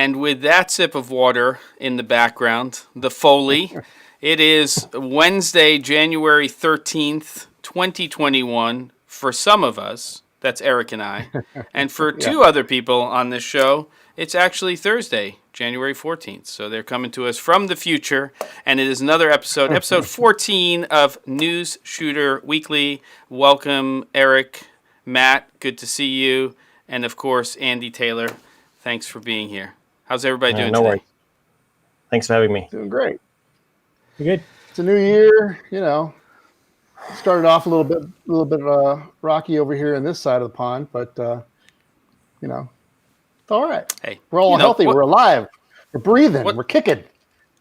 And with that sip of water in the background, the Foley, it is Wednesday, January 13th, 2021. For some of us, that's Erik and I. And for two other people on this show, it's actually Thursday, January 14th. So they're coming to us from the future. And it is another episode, episode 14 of Newsshooter Weekly. Welcome, Erik, Matt, good to see you. And of course, Andy Taylor, thanks for being here. How's everybody doing no today? Worries. Thanks for having me. Doing great. You're good. It's a new year, started off a little bit rocky over here in this side of the pond, but it's all right. Hey, we're all healthy. We're alive. We're breathing. We're kicking.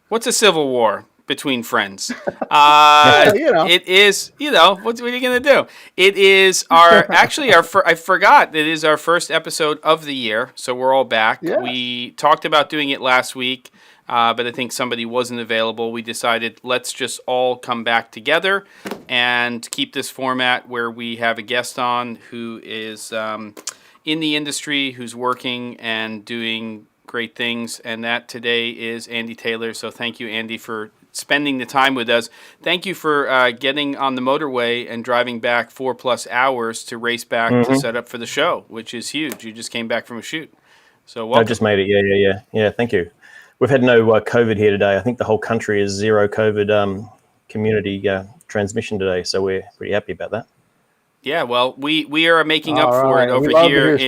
What's a civil war between friends? It is, what are you going to do? It is I forgot, it is our first episode of the year, so we're all back. Yeah. We talked about doing it last week, but I think somebody wasn't available. We decided let's just all come back together and keep this format where we have a guest on who is in the industry, who's working and doing great things, and that today is Andy Taylor. So thank you, Andy, for spending the time with us. Thank you for getting on the motorway and driving back 4+ hours to race back to set up for the show, which is huge. You just came back from a shoot. So welcome. I just made it. Yeah. Thank you. We've had no COVID here today. I think the whole country is zero COVID community transmission today. So we're pretty happy about that. Yeah, well, we are making up for it over here.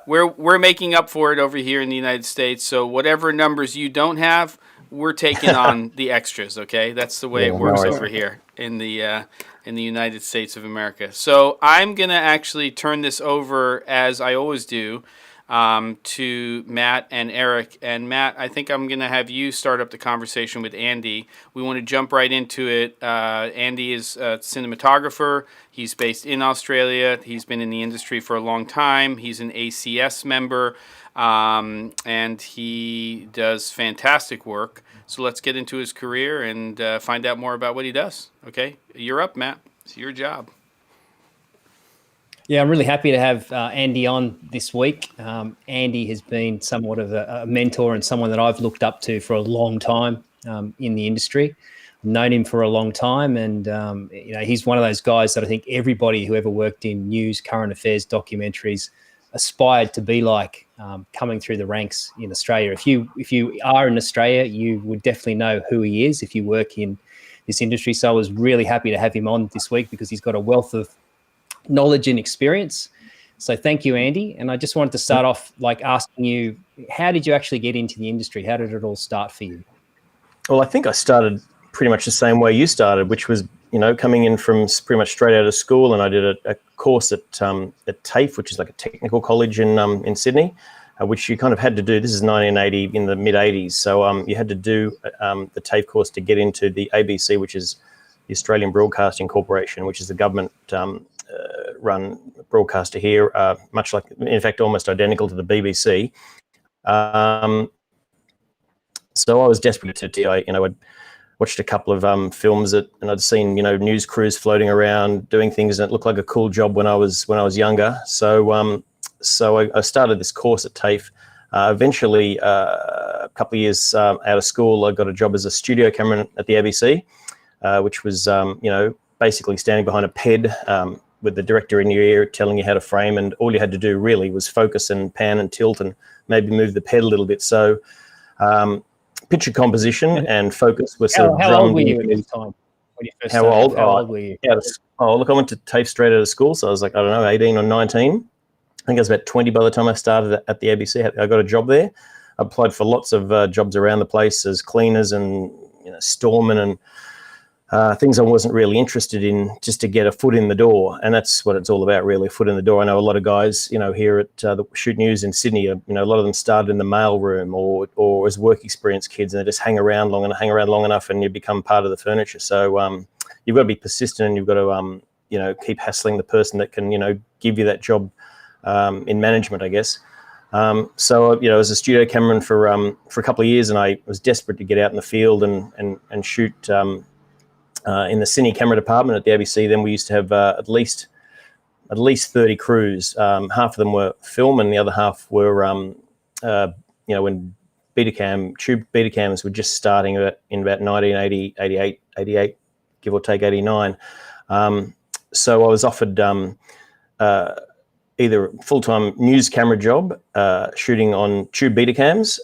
We're making up for it over here in the United States. So whatever numbers you don't have, we're taking on the extras. Okay, that's the way it works over here in the United States of America. So I'm gonna actually turn this over, as I always do, to Matt and Erik. And Matt, I think I'm going to have you start up the conversation with Andy. We want to jump right into it. Andy is a cinematographer. He's based in Australia. He's been in the industry for a long time. He's an ACS member, and he does fantastic work. So let's get into his career and find out more about what he does. Okay? You're up, Matt. It's your job. Yeah, I'm really happy to have Andy on this week. Andy has been somewhat of a mentor and someone that I've looked up to for a long time in the industry. I've known him for a long time, and he's one of those guys that I think everybody who ever worked in news, current affairs, documentaries aspired to be like coming through the ranks in Australia. If you are in Australia, you would definitely know who he is if you work in this industry. So I was really happy to have him on this week because he's got a wealth of knowledge and experience. So thank you, Andy. And I just wanted to start off asking you, how did you actually get into the industry? How did it all start for you? Well, I think I started pretty much the same way you started, which was, coming in from pretty much straight out of school. And I did a course at TAFE, which is like a technical college in Sydney, which you kind of had to do. This is 1980, in the mid 80s. So you had to do the TAFE course to get into the ABC, which is the Australian Broadcasting Corporation, which is the government run broadcaster here, much like, in fact, almost identical to the BBC. So I was desperate I'd watched a couple of films and I'd seen, news crews floating around doing things, and it looked like a cool job when I was younger. So I started this course at TAFE. Eventually, a couple of years out of school, I got a job as a studio cameraman at the ABC, which was, basically standing behind a PED with the director in your ear telling you how to frame, and all you had to do really was focus and pan and tilt and maybe move the PED a little bit. So picture composition and focus were sort of How old were you at this time when you first started? How old were you? Look, I went to TAFE straight out of school, so I was like, 18 or 19. I think I was about 20 by the time I started at the ABC. I got a job there. I applied for lots of jobs around the place as cleaners and storemen and things I wasn't really interested in, just to get a foot in the door. And that's what it's all about, really, a foot in the door. I know a lot of guys, here at the Shoot News in Sydney, a lot of them started in the mail room or as work experience kids, and they just hang around long enough and you become part of the furniture. So you've got to be persistent, and you've got to, keep hassling the person that can, give you that job in management, I guess. So, as a studio cameraman for a couple of years, and I was desperate to get out in the field and shoot in the cine camera department at the ABC. Then we used to have at least 30 crews. Half of them were film, and the other half were when tube Betacams were just starting in about 1980, 88, give or take 89. So I was offered either a full-time news camera job shooting on tube Betacams,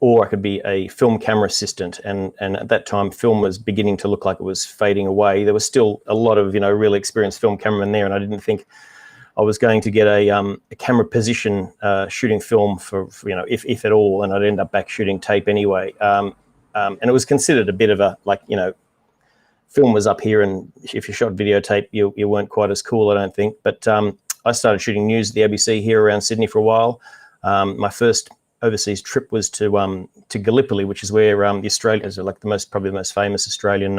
or I could be a film camera assistant. And at that time, film was beginning to look like it was fading away. There was still a lot of really experienced film cameramen there, and I didn't think I was going to get a camera position shooting film for if at all, and I'd end up back shooting tape anyway. And it was considered a bit of a film was up here, and if you shot videotape, you weren't quite as cool, I don't think. But I started shooting news at the ABC here around Sydney for a while. My first overseas trip was to Gallipoli, which is where the Australians are probably the most famous Australian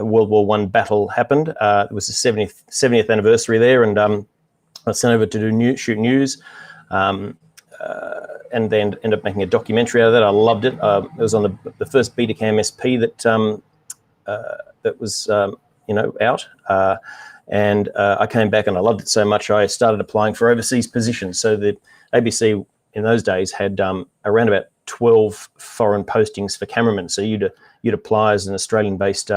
World War I battle happened. It was the 70th anniversary there, and I was sent over to shoot news, and then ended up making a documentary out of that. I loved it. It was on the first Betacam SP that was out, and I came back and I loved it so much I started applying for overseas positions. So the ABC in those days had around about 12 foreign postings for cameramen. So you'd apply as an Australian-based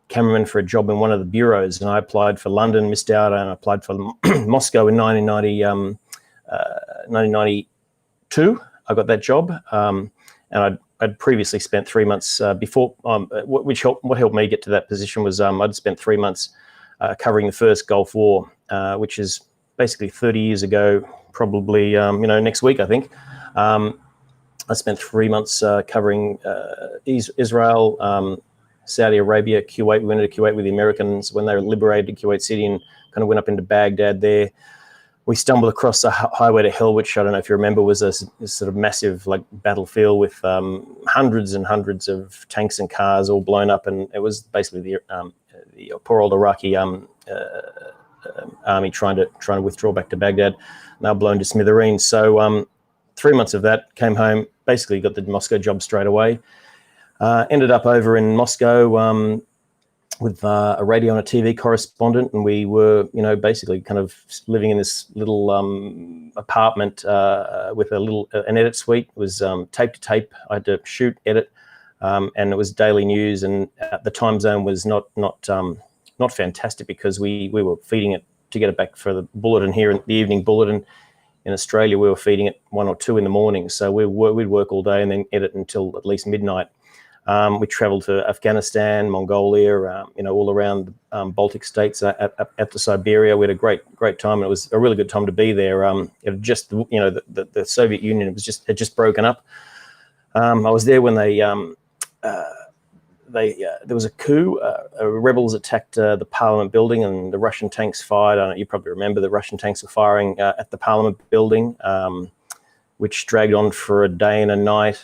cameraman for a job in one of the bureaus, and I applied for London, missed out, and I applied for Moscow in 1992. I got that job, and I'd previously spent 3 months before. What helped me get to that position was I'd spent 3 months covering the first Gulf War, which is basically 30 years ago, probably next week, I think. I spent 3 months covering Israel, Saudi Arabia, Kuwait. We went into Kuwait with the Americans when they liberated Kuwait City, and kind of went up into Baghdad there. We stumbled across a highway to hell, which I don't know if you remember, was this sort of massive battlefield with hundreds and hundreds of tanks and cars all blown up, and it was basically the poor old Iraqi army trying to withdraw back to Baghdad, now blown to smithereens. So 3 months of that, came home, basically got the Moscow job straight away. Ended up over in Moscow with a radio and a TV correspondent, and we were, basically kind of living in this little apartment with an edit suite. It was tape to tape. I had to shoot, edit, and it was daily news. And the time zone was not fantastic, because we were feeding it to get it back for the bulletin here, in the evening bulletin. In Australia, we were feeding it 1 or 2 in the morning, so we'd work all day and then edit until at least midnight. We travelled to Afghanistan, Mongolia, all around the Baltic states, up to Siberia. We had a great time, and it was a really good time to be there. It just, the Soviet Union had just broken up. I was there when there was a coup. Rebels attacked the Parliament building, and the Russian tanks fired. I don't know, you probably remember the Russian tanks were firing at the Parliament building, which dragged on for a day and a night,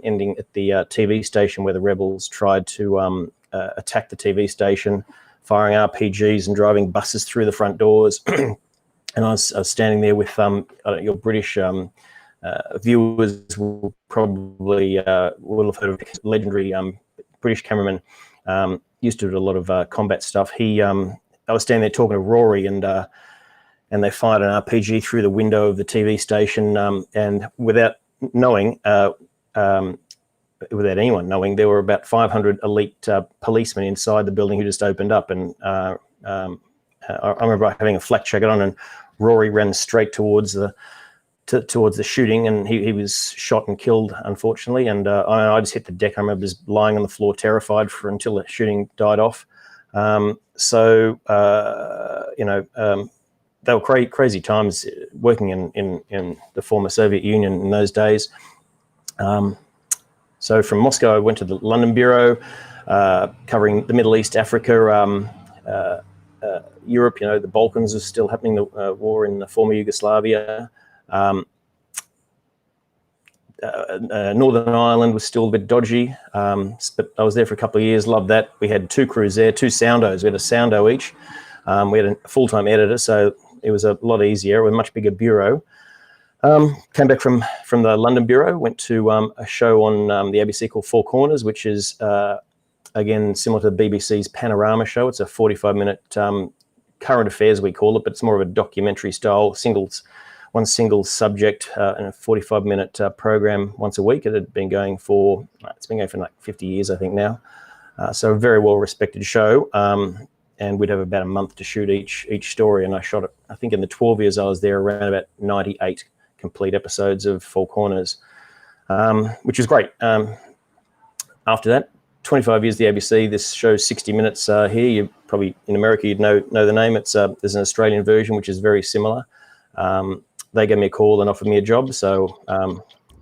ending at the TV station, where the rebels tried to attack the TV station, firing RPGs and driving buses through the front doors. And I was standing there with your British viewers will probably will have heard of legendary British cameraman, used to do a lot of combat stuff. I was standing there talking to Rory, and they fired an RPG through the window of the TV station, and without knowing, without anyone knowing, there were about 500 elite policemen inside the building who just opened up. And I remember having a flak jacket on, and Rory ran straight towards the shooting, and he was shot and killed, unfortunately. And I just hit the deck. I remember just lying on the floor, terrified, until the shooting died off. They were crazy times working in the former Soviet Union in those days. So from Moscow, I went to the London Bureau, covering the Middle East, Africa, Europe. The Balkans was still happening, the war in the former Yugoslavia. Northern Ireland was still a bit dodgy, but I was there for a couple of years, loved that. We had 2 crews there, 2 soundos. We had a soundo each. We had a full-time editor, so it was a lot easier, with a much bigger bureau. Came back from the London Bureau, went to a show on the ABC called Four Corners, which is, again, similar to the BBC's Panorama show. It's a 45-minute current affairs, we call it, but it's more of a documentary style, one single subject in a 45-minute program once a week. It had been going for like 50 years, I think now. So a very well-respected show. And we'd have about a month to shoot each story. And I shot it, I think in the 12 years I was there, around about 98 complete episodes of Four Corners, which was great. After that, 25 years the ABC. This show's 60 minutes here. You probably, in America, you'd know the name. It's there's an Australian version which is very similar. They gave me a call and offered me a job. So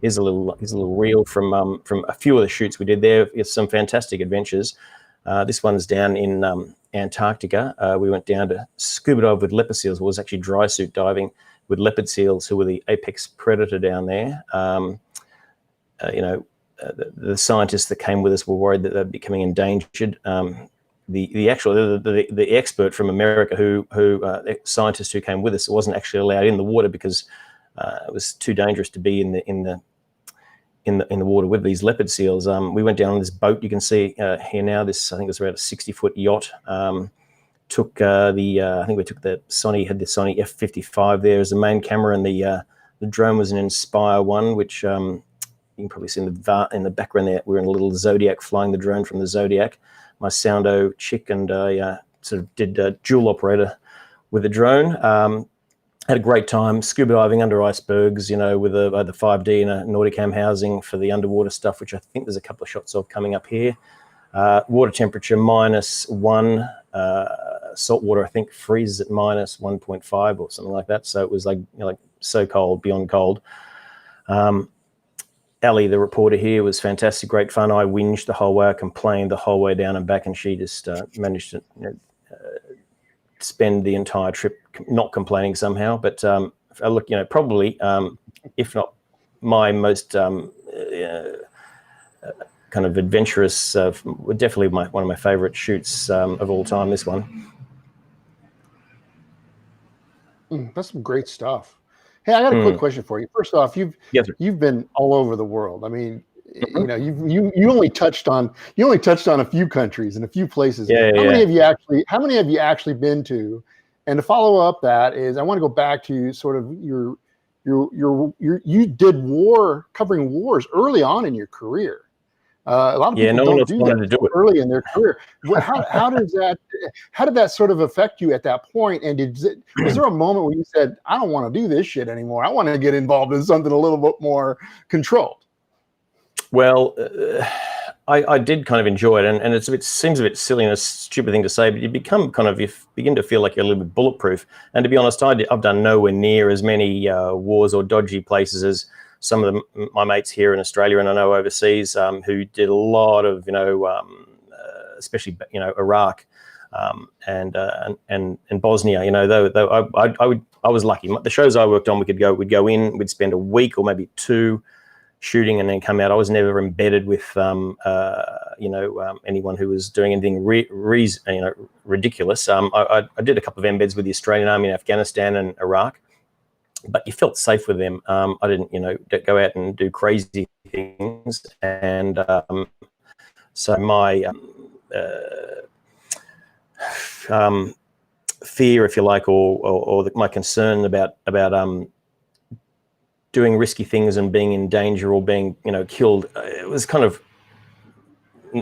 here's a little reel from a few of the shoots we did there. It's some fantastic adventures. This one's down in Antarctica. We went down to scuba dive with leopard seals. It was actually dry suit diving with leopard seals, who were the apex predator down there. The scientists that came with us were worried that they're becoming endangered. The expert from America, the scientist who came with us, wasn't actually allowed in the water because it was too dangerous to be in the water with these leopard seals. We went down on this boat. You can see here now. This, I think, it was around a 60-foot yacht. I think we took the Sony F55 there as the main camera, and the drone was an Inspire 1, which you can probably see in the background there. We're in a little Zodiac, flying the drone from the Zodiac. My soundo chick and I sort of did dual operator with the drone. Had a great time scuba diving under icebergs, with the 5D and a Nauticam housing for the underwater stuff, which I think there's a couple of shots of coming up here. Water temperature -1. Salt water, I think, freezes at -1.5 or something like that. So it was like so cold, beyond cold. Ali, the reporter here, was fantastic, great fun. I whinged the whole way, I complained the whole way down and back, and she just managed to spend the entire trip not complaining somehow. But I look, probably, if not my most kind of adventurous, definitely one of my favorite shoots of all time, this one. That's some great stuff. Hey, I got a quick question for you. First off, you've been all over the world. I mean, you only touched on a few countries and a few places. How many have you actually been to? And to follow up that is, I want to go back to sort of you did covering wars early on in your career. A lot of people don't do that early in their career. How did that sort of affect you at that point? And was there a moment when you said, I don't want to do this shit anymore, I want to get involved in something a little bit more controlled? Well, I did kind of enjoy it, and seems a bit silly and a stupid thing to say, but you begin to feel like you're a little bit bulletproof. And to be honest, I've done nowhere near as many wars or dodgy places as some of my mates here in Australia, and I know overseas, who did a lot of, especially Iraq and Bosnia. Though I was lucky. The shows I worked on, we'd go in, we'd spend a week or maybe 2 shooting, and then come out. I was never embedded with anyone who was doing anything ridiculous. I did a couple of embeds with the Australian Army in Afghanistan and Iraq, but you felt safe with them. I didn't, go out and do crazy things. And so my fear, if you like, or my concern about doing risky things and being in danger or being, killed, it was kind of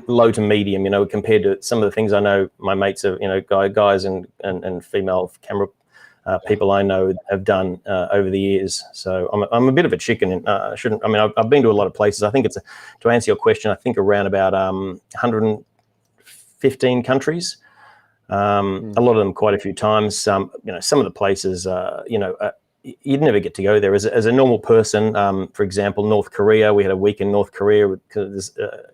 low to medium, compared to some of the things I know my mates are, guys and female camera people I know have done over the years. So I'm a bit of a chicken. And I've been to a lot of places. I think to answer your question, I think around about 115 countries. A lot of them quite a few times. Some of the places, you'd never get to go there as a normal person. For example, North Korea, we had a week in North Korea with this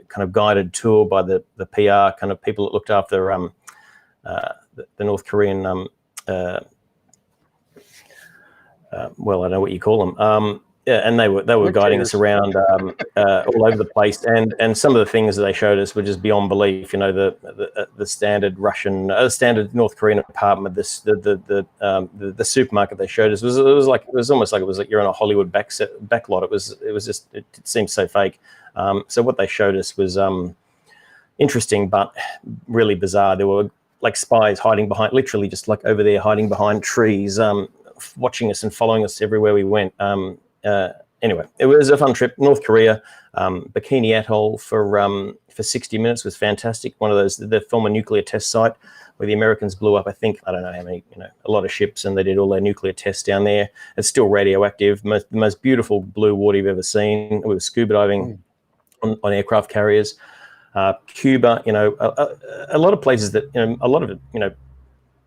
kind of guided tour by the PR kind of people that looked after the North Korean well, I don't know what you call them. And they were guiding us around all over the place, and some of the things that they showed us were just beyond belief. The standard Russian, standard North Korean apartment, the supermarket they showed us was almost like you're on a Hollywood backlot. It seemed so fake. So what they showed us was interesting, but really bizarre. There were like spies hiding behind, literally just like over there hiding behind trees. watching us and following us everywhere we went. Anyway, it was a fun trip. North Korea, Bikini Atoll for 60 minutes was fantastic. One of those, the former nuclear test site where the Americans blew up, I think, I don't know how many, a lot of ships, and they did all their nuclear tests down there. It's still radioactive. The most beautiful blue water you've ever seen. We were scuba diving on aircraft carriers. Cuba, a lot of places that, a lot of it,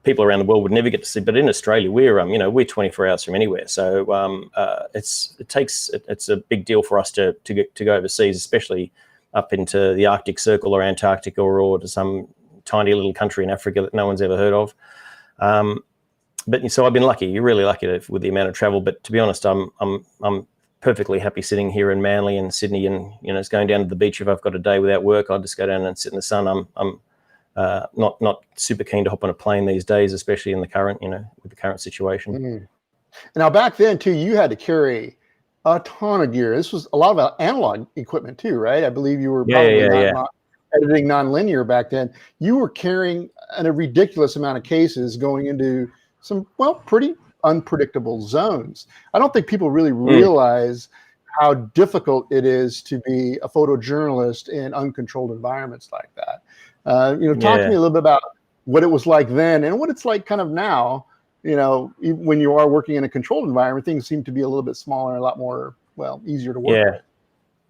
people around the world would never get to see, but in Australia, we're 24 hours from anywhere. So it's a big deal for us to go overseas, especially up into the Arctic Circle or Antarctica or to some tiny little country in Africa that no one's ever heard of. But so I've been lucky. You're really lucky with the amount of travel. But to be honest, I'm perfectly happy sitting here in Manly and Sydney, and it's going down to the beach. If I've got a day without work, I'll just go down and sit in the sun. I'm not super keen to hop on a plane these days, especially in the current, with the current situation. Now back then too, you had to carry a ton of gear. This was a lot of analog equipment too, right? I believe you were probably not editing nonlinear back then. You were carrying a ridiculous amount of cases going into some, pretty unpredictable zones. I don't think people really realize how difficult it is to be a photojournalist in uncontrolled environments like that. Talk to me a little bit about what it was like then and what it's like kind of now. When you are working in a controlled environment, things seem to be a little bit smaller and a lot more, easier to work with.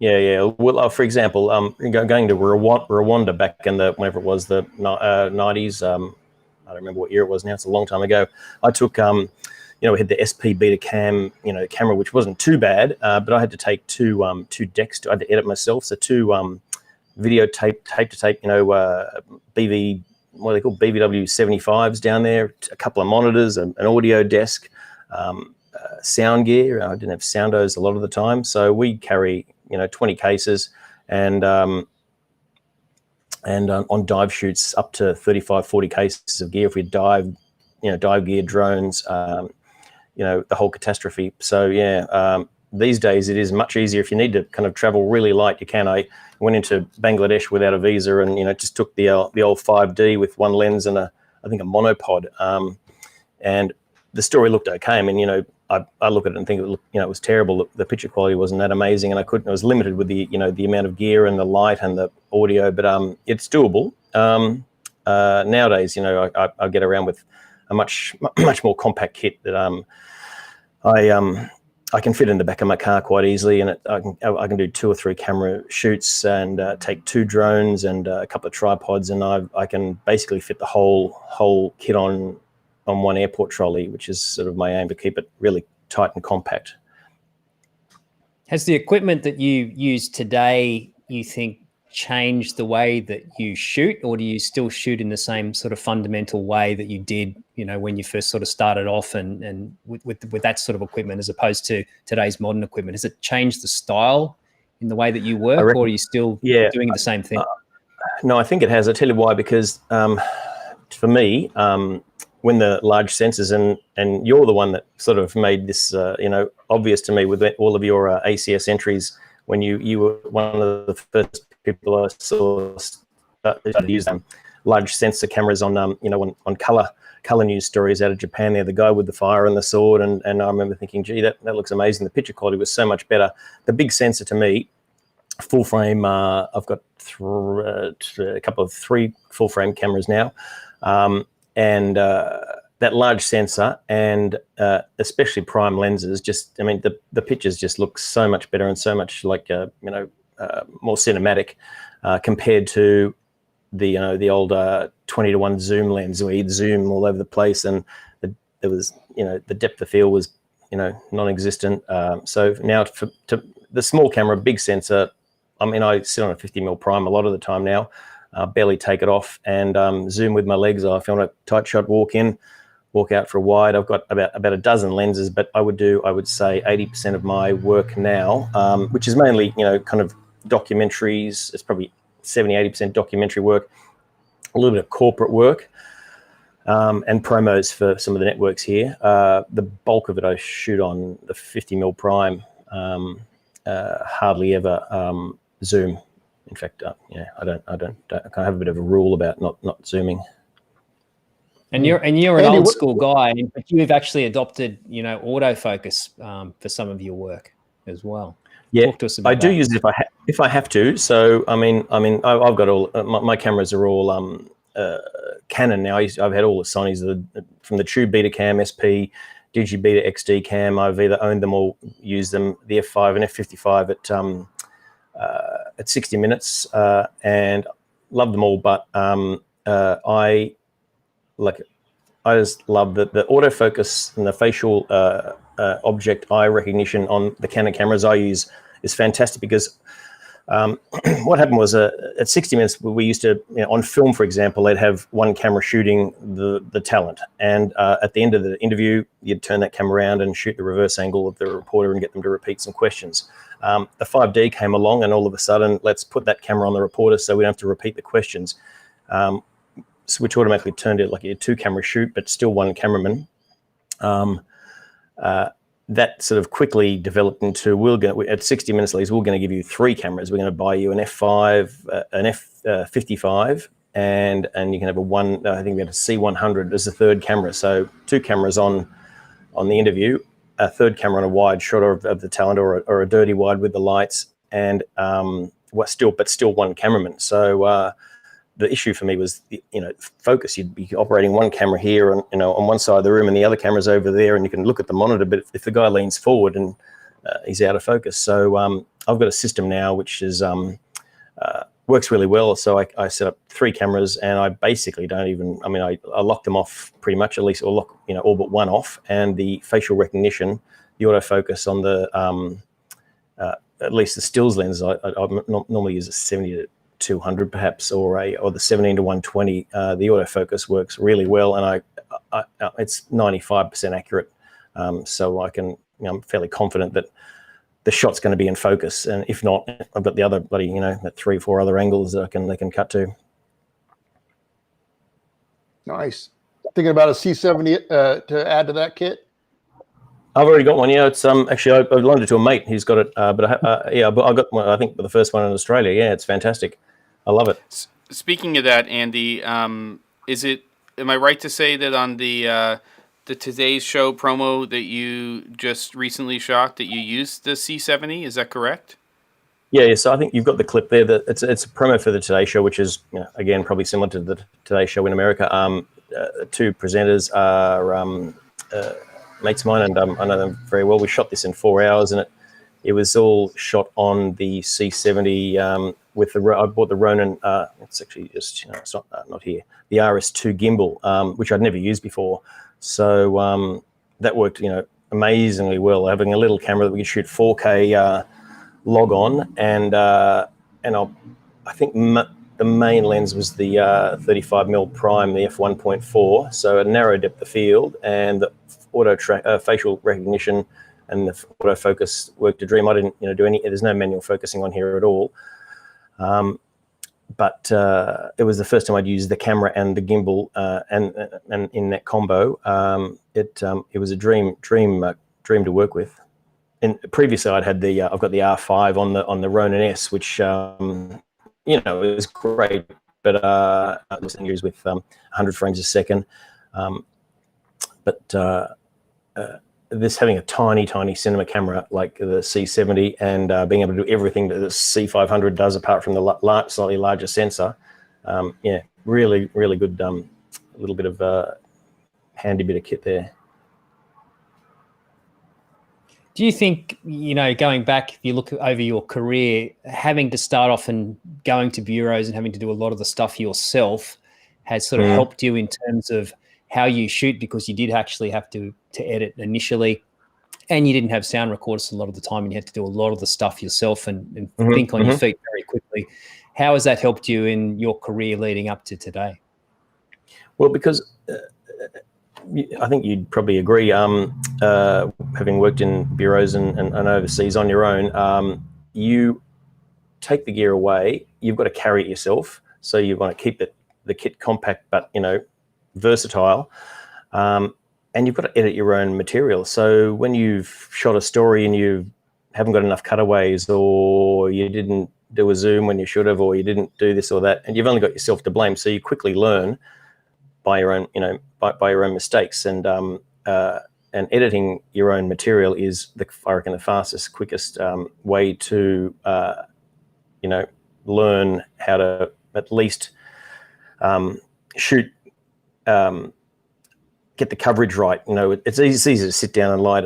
Yeah. Well, for example, going to Rwanda back in whenever it was, the 90s. I don't remember what year it was now. It's a long time ago. I took, we had the SP Betacam, camera, which wasn't too bad, but I had to take two decks. I had to edit myself. So two video tape to tape, BV, what are they called, BVW 75s down there, a couple of monitors, an audio desk, sound gear. I didn't have soundos a lot of the time, so we carry 20 cases, and on dive shoots up to 35, 40 cases of gear if we dive gear, drones, the whole catastrophe. So these days it is much easier. If you need to kind of travel really light, you can. I went into Bangladesh without a visa, and just took the old 5D with one lens and I think a monopod, and the story looked okay. I mean, I look at it and think it was terrible. The picture quality wasn't that amazing, and I was limited with the the amount of gear and the light and the audio, but it's doable. Nowadays, I get around with a much more compact kit that I can fit in the back of my car quite easily, and I can do 2 or 3 camera shoots and take 2 drones and a couple of tripods, and I can basically fit the whole kit on one airport trolley, which is sort of my aim, to keep it really tight and compact. Has the equipment that you use today, you think, changed the way that you shoot, or do you still shoot in the same sort of fundamental way that you did, when you first sort of started off and with that sort of equipment, as opposed to today's modern equipment? Has it changed the style in the way that you work, or are you still doing the same thing? No, I think it has. I'll tell you why, because for me, when the large sensors, and you're the one that sort of made this obvious to me with all of your ACS entries, when you were one of the first people I saw started to use them large sensor cameras on on color news stories out of Japan. There, the guy with the fire and the sword, and I remember thinking, gee, that looks amazing. The picture quality was so much better. The big sensor to me, full frame. I've got a couple of 3 full frame cameras now. And that large sensor and especially prime lenses, the pictures just look so much better and so much like more cinematic compared to the old 20-to-1 zoom lens where you'd zoom all over the place, and there was the depth of field was non-existent. So now to the small camera, big sensor, I sit on a 50mm prime a lot of the time now. Barely take it off, and zoom with my legs off. If I want a tight shot, walk in, walk out for a wide. I've got about a dozen lenses, but I would say 80% of my work now, which is mainly kind of documentaries. It's probably 70-80% documentary work, a little bit of corporate work, and promos for some of the networks here. The bulk of it I shoot on the 50mm prime, hardly ever zoom. In fact, I kind of have a bit of a rule about not zooming. And you're an Andy, old school guy, but you've actually adopted, autofocus for some of your work as well. Yeah, talk to us about I do use it if I have to. So I've got all my cameras are all Canon now. I've had all the Sonys from the Tube Betacam, SP, Digibeta XD Cam. I've either owned them or used them. The F5 and F55 at 60 minutes, and love them all. But I just love the autofocus and the facial object eye recognition on the Canon cameras I use is fantastic, because what happened was at 60 minutes we used to, on film, for example, they'd have one camera shooting the talent, and at the end of the interview you'd turn that camera around and shoot the reverse angle of the reporter and get them to repeat some questions. The 5D came along, and all of a sudden, let's put that camera on the reporter so we don't have to repeat the questions, which automatically turned it like a 2-camera shoot, but still one cameraman. That sort of quickly developed into, at 60 minutes at least, we're going to give you 3 cameras. We're going to buy you an F5, an F55, and you can have I think we have a C100 as the 3rd camera. So 2 cameras on the interview, a 3rd camera on a wide shot of the talent, or a dirty wide with the lights, and still one cameraman. So the issue for me was, focus. You'd be operating one camera here on one side of the room, and the other camera's over there, and you can look at the monitor. But if the guy leans forward and he's out of focus, so I've got a system now which is works really well. So I set up 3 cameras, and I basically don't even. I lock them off pretty much, at least, or lock all but one off, and the facial recognition, the autofocus on the at least the stills lens. I normally use a 70 to 200 perhaps, or the 17 to 120. The autofocus works really well, and it's 95% accurate. So I'm fairly confident that the shot's going to be in focus, and if not, I've got the other bloody, that 3 or 4 other angles that they can cut to. Nice. Thinking about a C70 to add to that kit? I've already got one. Yeah, it's actually I loaned it to a mate. He's got it, but I got one. I think the first one in Australia. Yeah, it's fantastic. I love it. Speaking of that, Andy, am I right to say that on the Today's Show promo that you just recently shot, that you used the C70? Is that correct? Yeah. So I think you've got the clip there. That it's a promo for the Today Show, which is again probably similar to the Today Show in America. 2 presenters are mates of mine, and I know them very well. We shot this in 4 hours, and it was all shot on the C70 with I bought the Ronin. It's actually just it's not here. The RS2 gimbal, which I'd never used before. So that worked amazingly well. Having a little camera that we could shoot 4K log on, and I think the main lens was the 35mm prime, the f1.4. So a narrow depth of field, and the facial recognition and the autofocus worked a dream. I didn't do any. There's no manual focusing on here at all. But it was the first time I'd used the camera and the gimbal, and in that combo, it was a dream to work with. And previously, I've got the R5 on the Ronin S, which is great, but I was used with 100 frames a second. But this having a tiny cinema camera like the C70, and being able to do everything that the C500 does, apart from the slightly larger sensor, really good. Little bit of handy bit of kit there. Do you think, going back, if you look over your career, having to start off and going to bureaus and having to do a lot of the stuff yourself has sort of helped you in terms of how you shoot, because you did actually have to edit initially, and you didn't have sound recorders a lot of the time, and you had to do a lot of the stuff yourself and think on your feet very quickly. How has that helped you in your career leading up to today? Well, because I think you'd probably agree, having worked in bureaus and overseas on your own, you take the gear away, you've got to carry it yourself. So you want to keep the kit compact, but versatile, and you've got to edit your own material. So when you've shot a story and you haven't got enough cutaways, or you didn't do a zoom when you should have, or you didn't do this or that, and you've only got yourself to blame. So you quickly learn by your own, by your own mistakes, and editing your own material is, I reckon, the fastest, quickest way to, learn how to at least shoot, get the coverage right. It's easy to sit down and light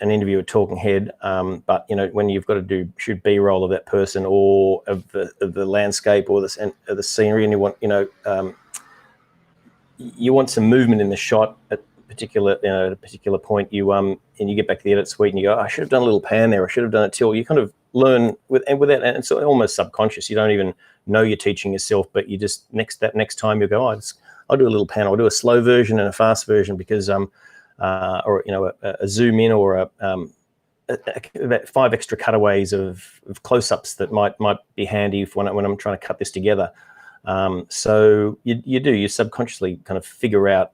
an interview, a talking head, but when you've got to shoot B-roll of that person or of the landscape or the scenery, and you want some movement in the shot at a particular point, and you get back to the edit suite and you go, I should have done a little pan there, I should have done a tilt. You kind of learn with that, and it's almost subconscious. You don't even know you're teaching yourself, but you just next time you go, I'll do a little pan, I'll do a slow version and a fast version because or a zoom in or about 5 extra cutaways of close-ups that might be handy when I'm trying to cut this together. So you subconsciously kind of figure out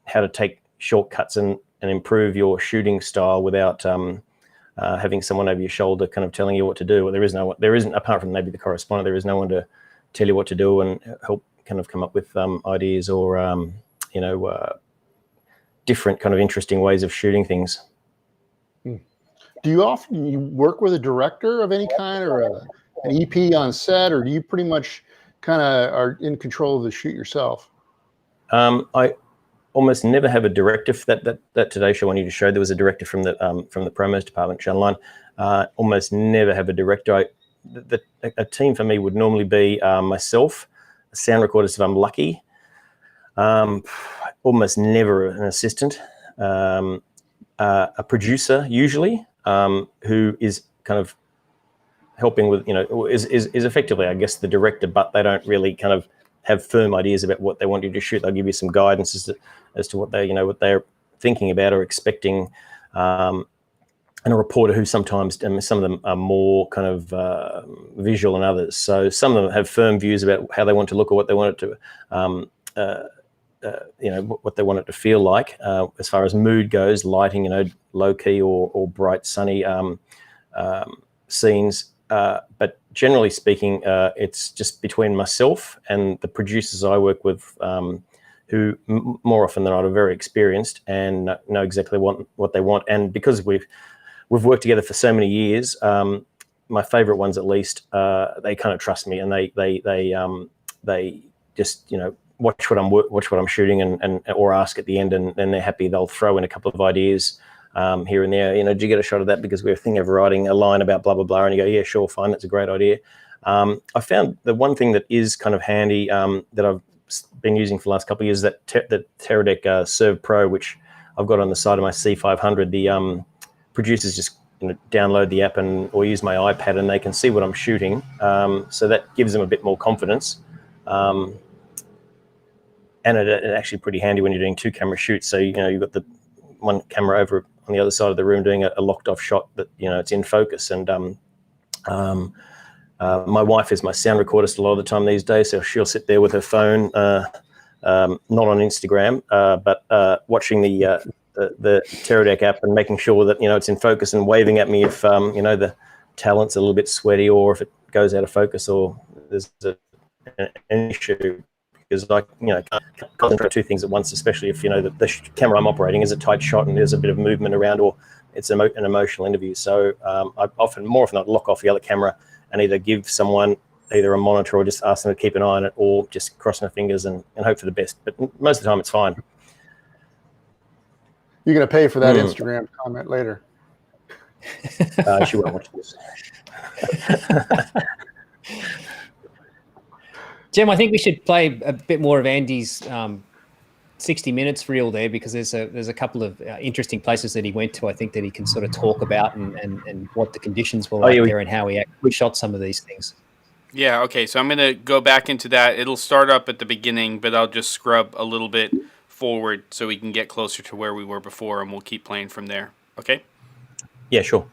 how to take shortcuts and improve your shooting style without having someone over your shoulder kind of telling you what to do. There isn't apart from maybe the correspondent, there is no one to tell you what to do and help kind of come up with ideas or different kind of interesting ways of shooting things. Do you often work with a director of any kind or an EP on set, or do you pretty much kind of are in control of the shoot yourself? I almost never have a director for that Today Show I need to show. There was a director from the promos department, Channel 9. Almost never have a director. A team for me would normally be myself, a sound recorder if I'm lucky. Almost never an assistant. A producer usually, who is kind of helping with, is effectively, I guess, the director, but they don't really kind of have firm ideas about what they want you to shoot. They'll give you some guidance as to what what they're thinking about or expecting. And a reporter who sometimes, some of them are more kind of visual than others. So some of them have firm views about how they want to look or what they want it to, what they want it to feel like. As far as mood goes, lighting, low key or bright, sunny scenes. But generally speaking, it's just between myself and the producers I work with, who more often than not are very experienced and know exactly what they want. And because we've worked together for so many years, my favorite ones at least, they kind of trust me, and they just watch what I'm shooting and or ask at the end, and they're happy. They'll throw in a couple of ideas here and there. Did you get a shot of that? Because we're thinking of writing a line about blah blah blah, and you go, yeah, sure, fine, that's a great idea. I found the one thing that is kind of handy that I've been using for the last couple of years, the Teradek Serve Pro, which I've got on the side of my C500. The producers just download the app or use my iPad, and they can see what I'm shooting. So that gives them a bit more confidence. And it's actually pretty handy when you're doing 2-camera shoots. So you've got the one camera over on the other side of the room doing a locked off shot that it's in focus. And my wife is my sound recordist a lot of the time these days, so she'll sit there with her phone, not on Instagram, but watching the Teradek app and making sure that it's in focus and waving at me if the talent's a little bit sweaty or if it goes out of focus or there's an issue. Because I can't concentrate two things at once, especially if the camera I'm operating is a tight shot and there's a bit of movement around, or it's an emotional interview. So I more often not lock off the other camera and either give someone either a monitor or just ask them to keep an eye on it, or just cross my fingers and hope for the best. But most of the time it's fine. You're going to pay for that Instagram comment later. She won't watch this. Jem, I think we should play a bit more of Andy's 60 Minutes reel there, because there's a couple of interesting places that he went to, I think, that he can sort of talk about and what the conditions were like there and how he actually shot some of these things. Yeah, okay, so I'm going to go back into that. It'll start up at the beginning, but I'll just scrub a little bit forward so we can get closer to where we were before, and we'll keep playing from there. Okay? Yeah, sure.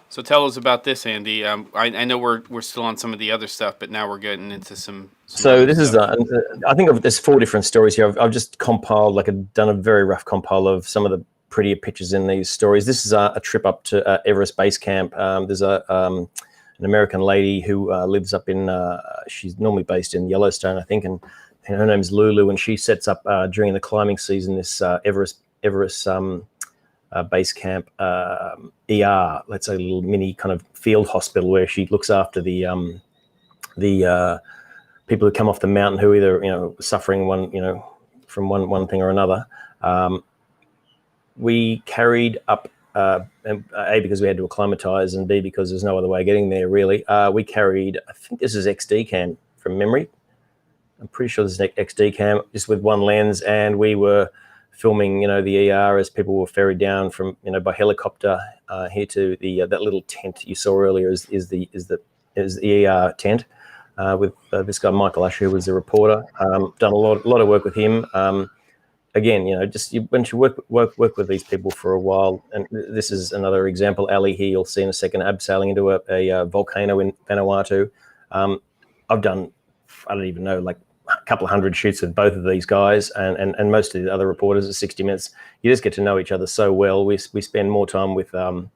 So tell us about this, Andy. I know we're still on some of the other stuff, but now we're getting into some so this stuff. I think there's 4 different stories here. I've just compiled, done a very rough compile of some of prettier pictures in these stories. This is a trip up to Everest Base Camp. There's an American lady who lives up in, she's normally based in Yellowstone, I think, and her name's Lulu, and she sets up during the climbing season this Everest Base Camp ER, let's say a little mini kind of field hospital where she looks after the people who come off the mountain who either suffering from one thing or another. We carried up, A, because we had to acclimatise, and B, because there's no other way of getting there, really. We carried, I think this is XD cam from memory. I'm pretty sure this is XD cam, just with one lens, and we were filming, the ER as people were ferried down from, by helicopter here to the that little tent you saw earlier is the ER tent with this guy Michael Usher, who was the reporter. Done a lot of work with him. Again, when you work with these people for a while, and this is another example. Ali here, you'll see in a second, abseiling into a volcano in Vanuatu. I've done, I don't even know, like a couple of hundred shoots with both of these guys, and most of the other reporters at 60 Minutes. You just get to know each other so well. We spend more time with the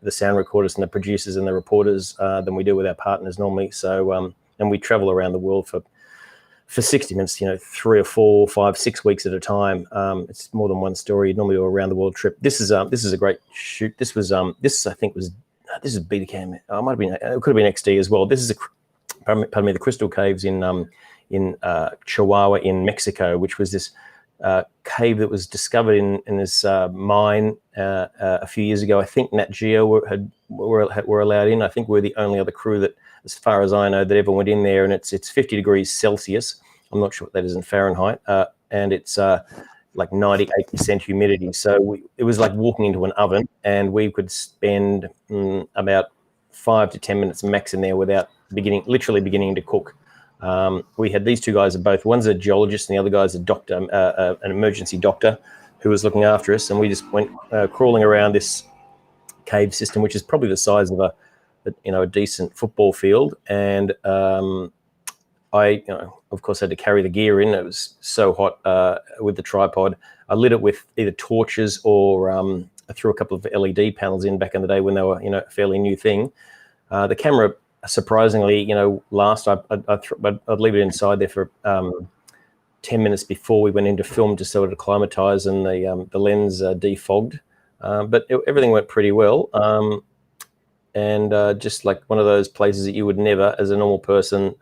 sound recorders and the producers and the reporters than we do with our partners normally. So and we travel around the world for 60 Minutes, 3 or 4, 5, 6 weeks at a time. It's more than one story. Normally a around the world trip. This is a great shoot. This is Betacam. It might have been, it could have been XD as well. This is the Crystal Caves in Chihuahua in Mexico, which was this cave that was discovered in this mine a few years ago. I think Nat Geo were allowed in. I think we're the only other crew that, as far as I know, that ever went in there, and it's 50 degrees Celsius. I'm not sure what that is in Fahrenheit, and it's like 98% humidity. So it was like walking into an oven, and we could spend about 5 to 10 minutes max in there without literally beginning to cook. We had these two guys, one's a geologist and the other guy's a doctor, an emergency doctor who was looking after us, and we just went crawling around this cave system, which is probably the size of a decent football field. And I, of course, had to carry the gear in. It was so hot with the tripod. I lit it with either torches or I threw a couple of LED panels in back in the day when they were, a fairly new thing. The camera, surprisingly, I'd leave it inside there for 10 minutes before we went into film, just so it acclimatise and the lens defogged. But everything went pretty well. And just like one of those places that you would never, as a normal person,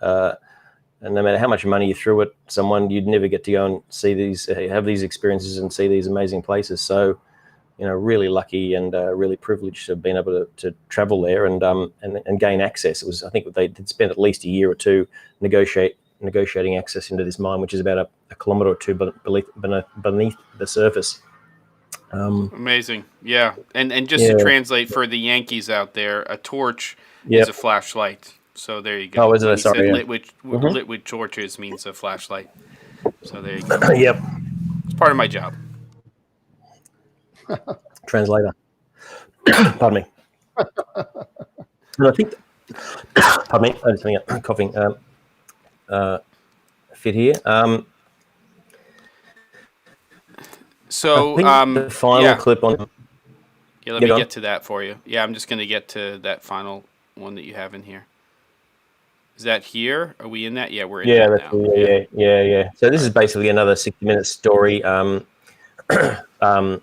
and no matter how much money you threw at someone, you'd never get to go and see have these experiences and see these amazing places. So, really lucky and really privileged to have been able to travel there and gain access. It was, I think they did spend at least a year or two negotiating access into this mine, which is about a kilometre or two beneath the surface. Amazing. Yeah. And just to translate for the Yankees out there, a torch is a flashlight. So there you go. Oh, is it? Sorry. Lit with torches means a flashlight. So there you go. Yep. It's part of my job. Translator. Pardon me. And I think, pardon me, I'm just coughing. Fit here. So the final clip on. Yeah, let me get to that for you. Yeah, I'm just going to get to that final one that you have in here. Is that here? Are we in that? Yeah, we're in that now. Yeah. So this is basically another 60-minute story.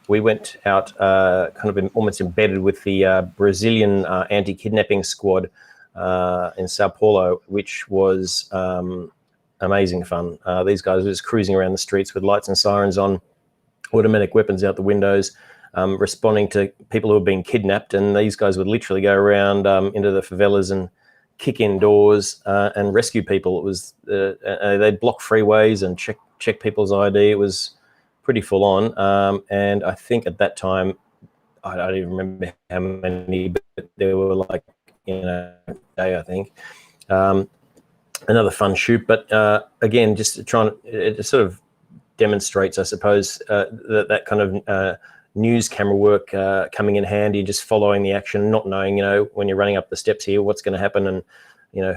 We went out kind of almost embedded with the Brazilian anti-kidnapping squad in Sao Paulo, which was amazing fun. These guys were just cruising around the streets with lights and sirens on, automatic weapons out the windows, responding to people who were being kidnapped. And these guys would literally go around into the favelas and kick in doors and rescue people. It was they'd block freeways and check people's ID. It was pretty full on. And I think at that time, I don't even remember how many, but there were like a day, I think. Another fun shoot, but again, just it sort of demonstrates, I suppose, that kind of news camera work coming in handy, just following the action, not knowing, when you're running up the steps here, what's going to happen, and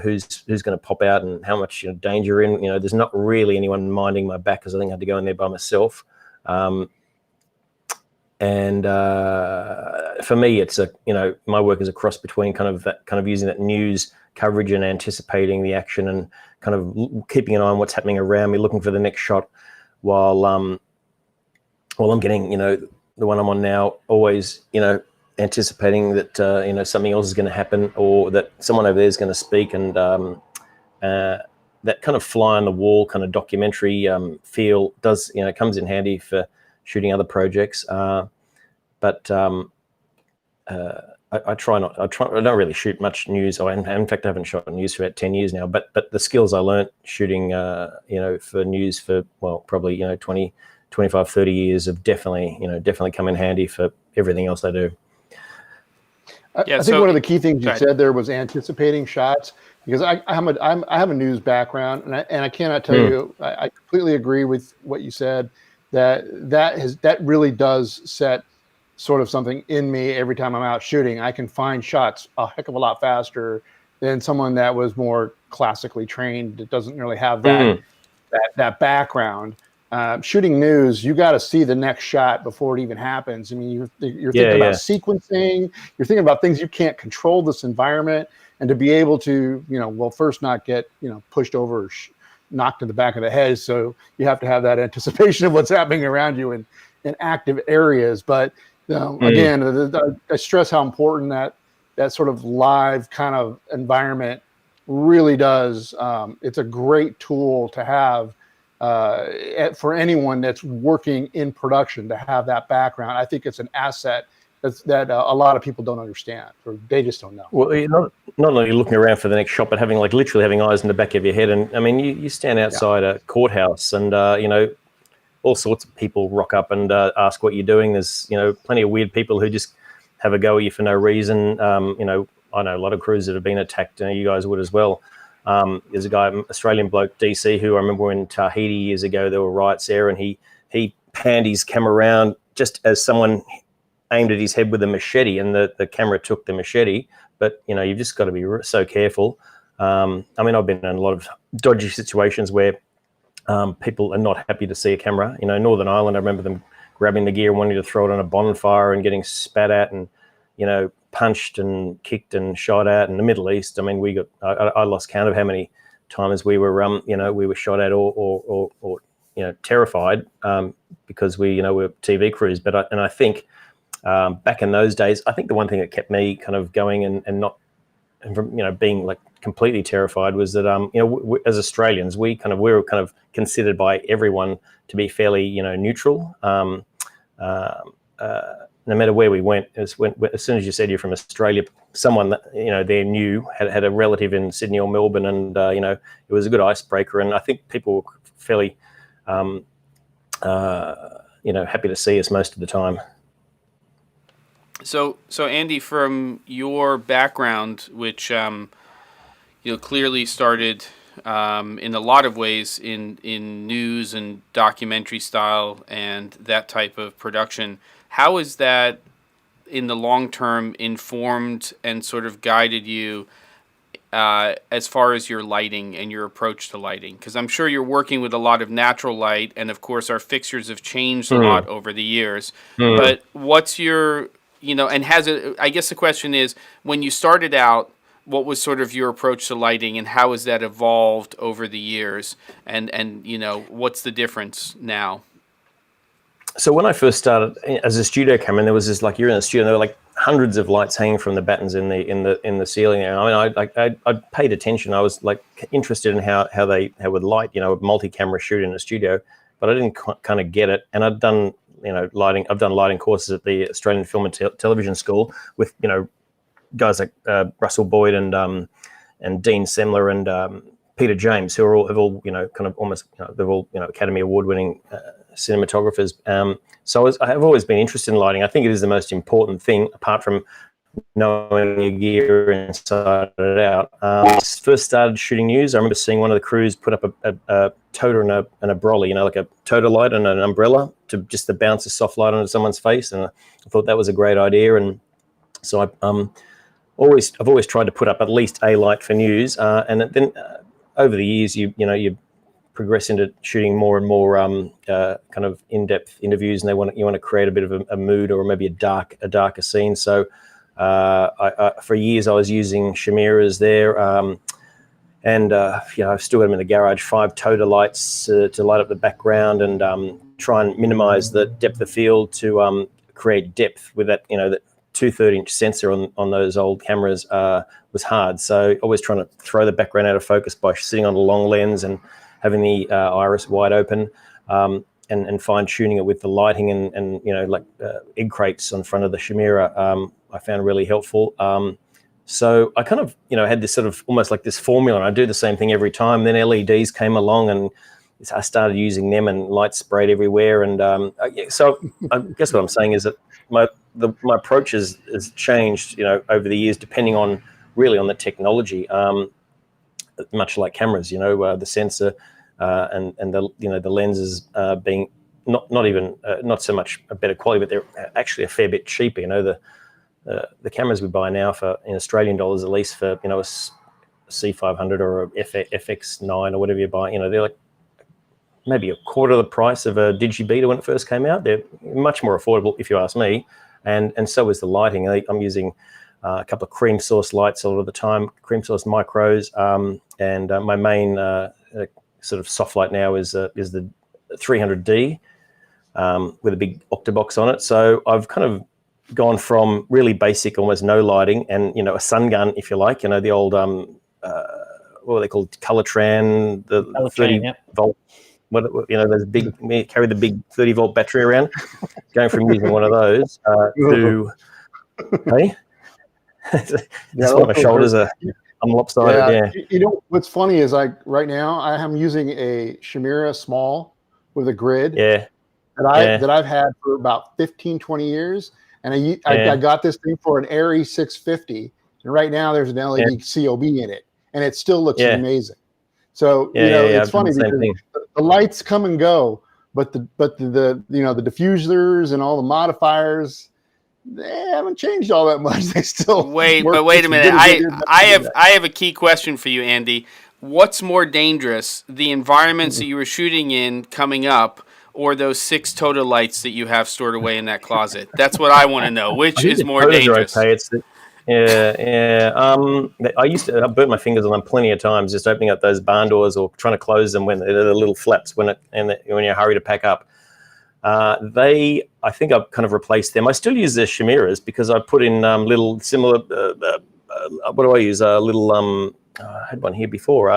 who's going to pop out and how much danger in. There's not really anyone minding my back, because I think I had to go in there by myself. and for me, it's my work is a cross between kind of using that news coverage and anticipating the action and kind of keeping an eye on what's happening around me, looking for the next shot, while I'm getting, the one I'm on now, always, anticipating that something else is going to happen, or that someone over there is going to speak, and that kind of fly on the wall kind of documentary feel does, comes in handy for shooting other projects. But I don't really shoot much news. In fact, I haven't shot news for about 10 years now, but the skills I learnt shooting, for news for, probably, 20, 25, 30 years have definitely come in handy for everything else I do. I think one of the key things you said there was anticipating shots, because I have a news background, and I cannot tell you, I completely agree with what you said, that really does set sort of something in me every time I'm out shooting. I can find shots a heck of a lot faster than someone that was more classically trained, that doesn't really have that background. Shooting news, you got to see the next shot before it even happens. I mean, you're thinking about sequencing, you're thinking about things you can't control, this environment, and to be able to, first not get, pushed over or knocked in the back of the head. So you have to have that anticipation of what's happening around you in active areas. But again, I stress how important that sort of live kind of environment really does. It's a great tool to have for anyone that's working in production, to have that background. I think it's an asset that a lot of people don't understand, or they just don't know. Well, you're not only looking around for the next shot, but literally having eyes in the back of your head. And I mean, you stand outside a courthouse, and all sorts of people rock up and ask what you're doing. There's plenty of weird people who just have a go at you for no reason. I know a lot of crews that have been attacked. You guys would as well. There's a guy, Australian bloke, DC, who I remember in Tahiti years ago, there were riots there, and he panned his camera around just as someone aimed at his head with a machete, and the camera took the machete. But, you've just got to be so careful. I mean, I've been in a lot of dodgy situations where people are not happy to see a camera. Northern Ireland, I remember them grabbing the gear and wanting to throw it on a bonfire and getting spat at and, punched and kicked and shot at. In the Middle East, I mean, I lost count of how many times we were, we were shot at or terrified because we were TV crews. But I think back in those days, I think the one thing that kept me kind of going and not, being like completely terrified was that, as Australians, we were kind of considered by everyone to be fairly, neutral. No matter where we went, as soon as you said you're from Australia, someone that there knew had a relative in Sydney or Melbourne, and it was a good icebreaker. And I think people were fairly, happy to see us most of the time. So Andy, from your background, which clearly started in a lot of ways in news and documentary style and that type of production, how is that in the long term informed and sort of guided you as far as your lighting and your approach to lighting? Because I'm sure you're working with a lot of natural light, and of course our fixtures have changed a lot over the years. But what's your, and has it, I guess the question is, when you started out, what was sort of your approach to lighting, and how has that evolved over the years? And what's the difference now? So when I first started as a studio cameraman, there was this, like, you're in the studio, and there were like hundreds of lights hanging from the battens in the ceiling. And I mean, I paid attention. I was like interested in how would light, a multi-camera shoot in a studio, but I didn't kind of get it. And I'd done lighting. I've done lighting courses at the Australian Film and Television School with guys like Russell Boyd and Dean Semler and Peter James, who have all kind of almost they're all Academy Award winning cinematographers. So I have always been interested in lighting. I think it is the most important thing, apart from knowing your gear inside it out. First started shooting news, I remember seeing one of the crews put up a toter and a brolly, like a toter light and an umbrella to bounce a soft light onto someone's face, and I thought that was a great idea. And so I've always tried to put up at least a light for news, and then over the years you progress into shooting more and more kind of in-depth interviews, and you want to create a bit of a mood or maybe a darker scene. So for years I was using chimeras there, and I've still got them in the garage. 5 total lights to light up the background and try and minimize the depth of field to create depth with that. That 230-inch sensor on those old cameras was hard. So always trying to throw the background out of focus by sitting on a long lens and having the iris wide open, and fine-tuning it with the lighting and like egg crates on front of the chimera, I found really helpful. So I kind of, had this sort of almost like this formula, and I do the same thing every time. Then LEDs came along and I started using them, and lights sprayed everywhere. And so I guess what I'm saying is that my approach has changed, over the years, depending on the technology. Much like cameras, the sensor and the lenses being not so much a better quality, but they're actually a fair bit cheaper. The cameras we buy now in Australian dollars, at least for a C500 or a FX9 or whatever you buy, they're like maybe a quarter of the price of a Digibeta when it first came out. They're much more affordable, if you ask me, and so is the lighting. I'm using a couple of cream source lights all of the time, cream source micros, and my main sort of soft light now is the 300D with a big octabox on it. So I've kind of gone from really basic, almost no lighting, and a sun gun, if you like, the old what were they called, Colortran, the 30 volt, those big, carry the big 30 volt battery around, going from using one of those to hey, that's why my shoulders are, I'm lopsided. Yeah. What's funny is right now I am using a Chimera small with a grid that I've had for about 15-20 years. And I got this thing for an Arri 650, and right now there's an LED COB in it, and it still looks amazing. So it's funny because the lights come and go, but the diffusers and all the modifiers, they haven't changed all that much. They still wait a minute. I have a key question for you, Andy. What's more dangerous, the environments that you were shooting in coming up, or those 6 total lights that you have stored away in that closet? That's what I want to know. Which is more dangerous? Okay. I burnt my fingers on them plenty of times, just opening up those barn doors or trying to close them when they're the little flaps when you're in a hurry to pack up. I think I've kind of replaced them. I still use the chimeras because I put in little similar. What do I use? A little. I had one here before.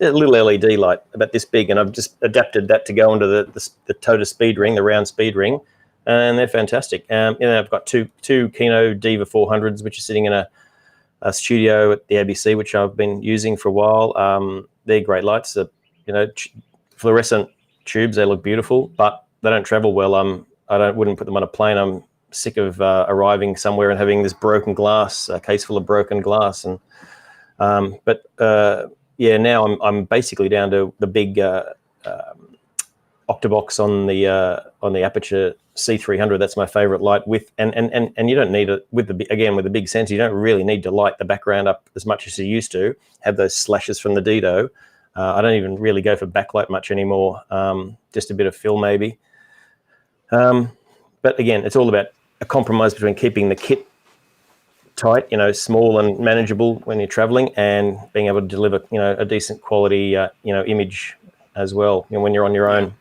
A little LED light about this big, and I've just adapted that to go into the Tota speed ring, the round speed ring, and they're fantastic. I've got two Kino Diva 400s, which are sitting in a studio at the ABC, which I've been using for a while. They're great lights. Fluorescent tubes. They look beautiful, but they don't travel well. I wouldn't put them on a plane. I'm sick of arriving somewhere and having this broken glass, a case full of broken glass, and now I'm basically down to the big octabox on the Aperture C300. That's my favorite light and you don't need it with the big sensor. You don't really need to light the background up as much as you used to. Have those slashes from the Dido. I don't even really go for backlight much anymore. Just a bit of fill maybe. But again, it's all about a compromise between keeping the kit tight, small and manageable when you're traveling, and being able to deliver, a decent quality, image as well, when you're on your own.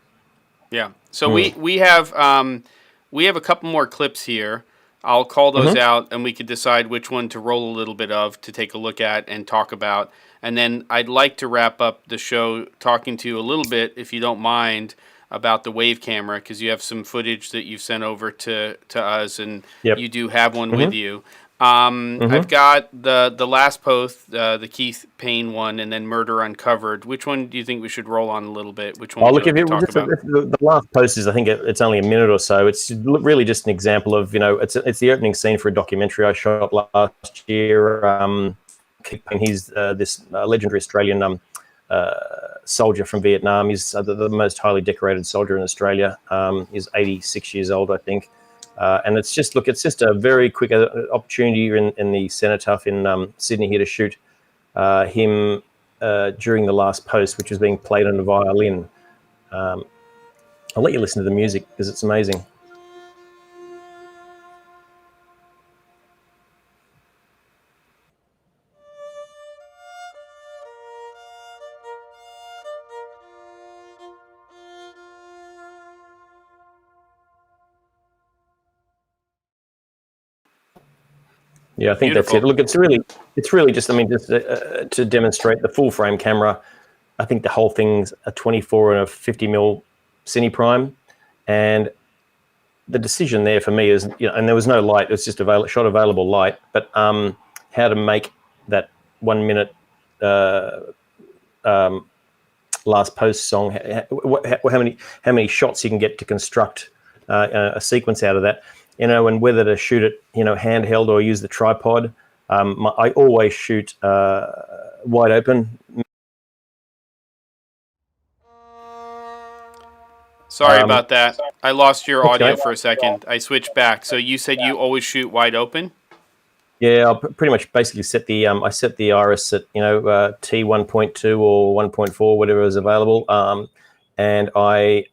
Yeah. So we have a couple more clips here. I'll call those out, and we could decide which one to roll a little bit of to take a look at and talk about. And then I'd like to wrap up the show talking to you a little bit, if you don't mind, about the wave camera, because you have some footage that you've sent over to us, and you do have one with you. I've got the last post, the Keith Payne one, and then Murder Uncovered. Which one do you think we should roll on a little bit? Which one would you like to talk about? The last post is, I think it's only a minute or so. It's really just an example of, it's the opening scene for a documentary I shot last year. Keith Payne, he's this legendary Australian soldier from Vietnam. He's the most highly decorated soldier in Australia. He's 86 years old, I think. And it's just a very quick opportunity in the Cinematography in Sydney here to shoot him during the last post, which was being played on a violin. I'll let you listen to the music because it's amazing. Yeah, I think Beautiful. that's it. Look, it's really just, I mean, just to demonstrate the full frame camera. I think the whole thing's a 24 and a 50mm Cine Prime, and the decision there for me is, and there was no light. It's just shot available light, but how to make that 1 minute last post song. How many shots you can get to construct a sequence out of that. And whether to shoot it, handheld or use the tripod. I always shoot wide open. Sorry about that. I lost your audio for a second. I switched back. So you said you always shoot wide open? Yeah, I pretty much basically set the I set the iris at T 1.2 or 1.4, whatever is available, and I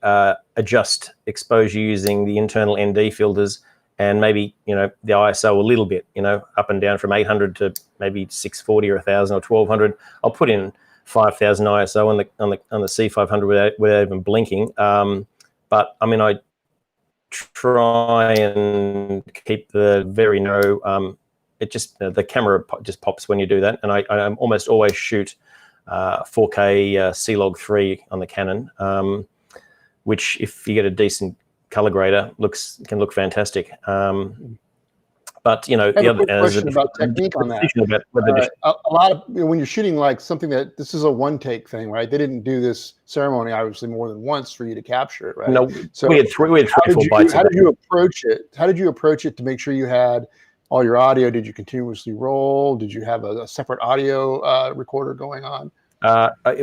adjust exposure using the internal ND filters. And maybe, the ISO a little bit, up and down from 800 to maybe 640 or 1,000 or 1,200. I'll put in 5,000 ISO on the C500 without even blinking. But I mean, I try and keep the very narrow. It just the camera just pops when you do that, and I almost always shoot 4K C-Log 3 on the Canon, which if you get a decent color grader can look fantastic. But the other question about technique on that. A lot of when you're shooting like something this is a one take thing, right? They didn't do this ceremony obviously more than once for you to capture it, right? No, so we had three, 4 bites. How did you approach it? How did you approach it to make sure you had all your audio? Did you continuously roll? Did you have a separate audio recorder going on?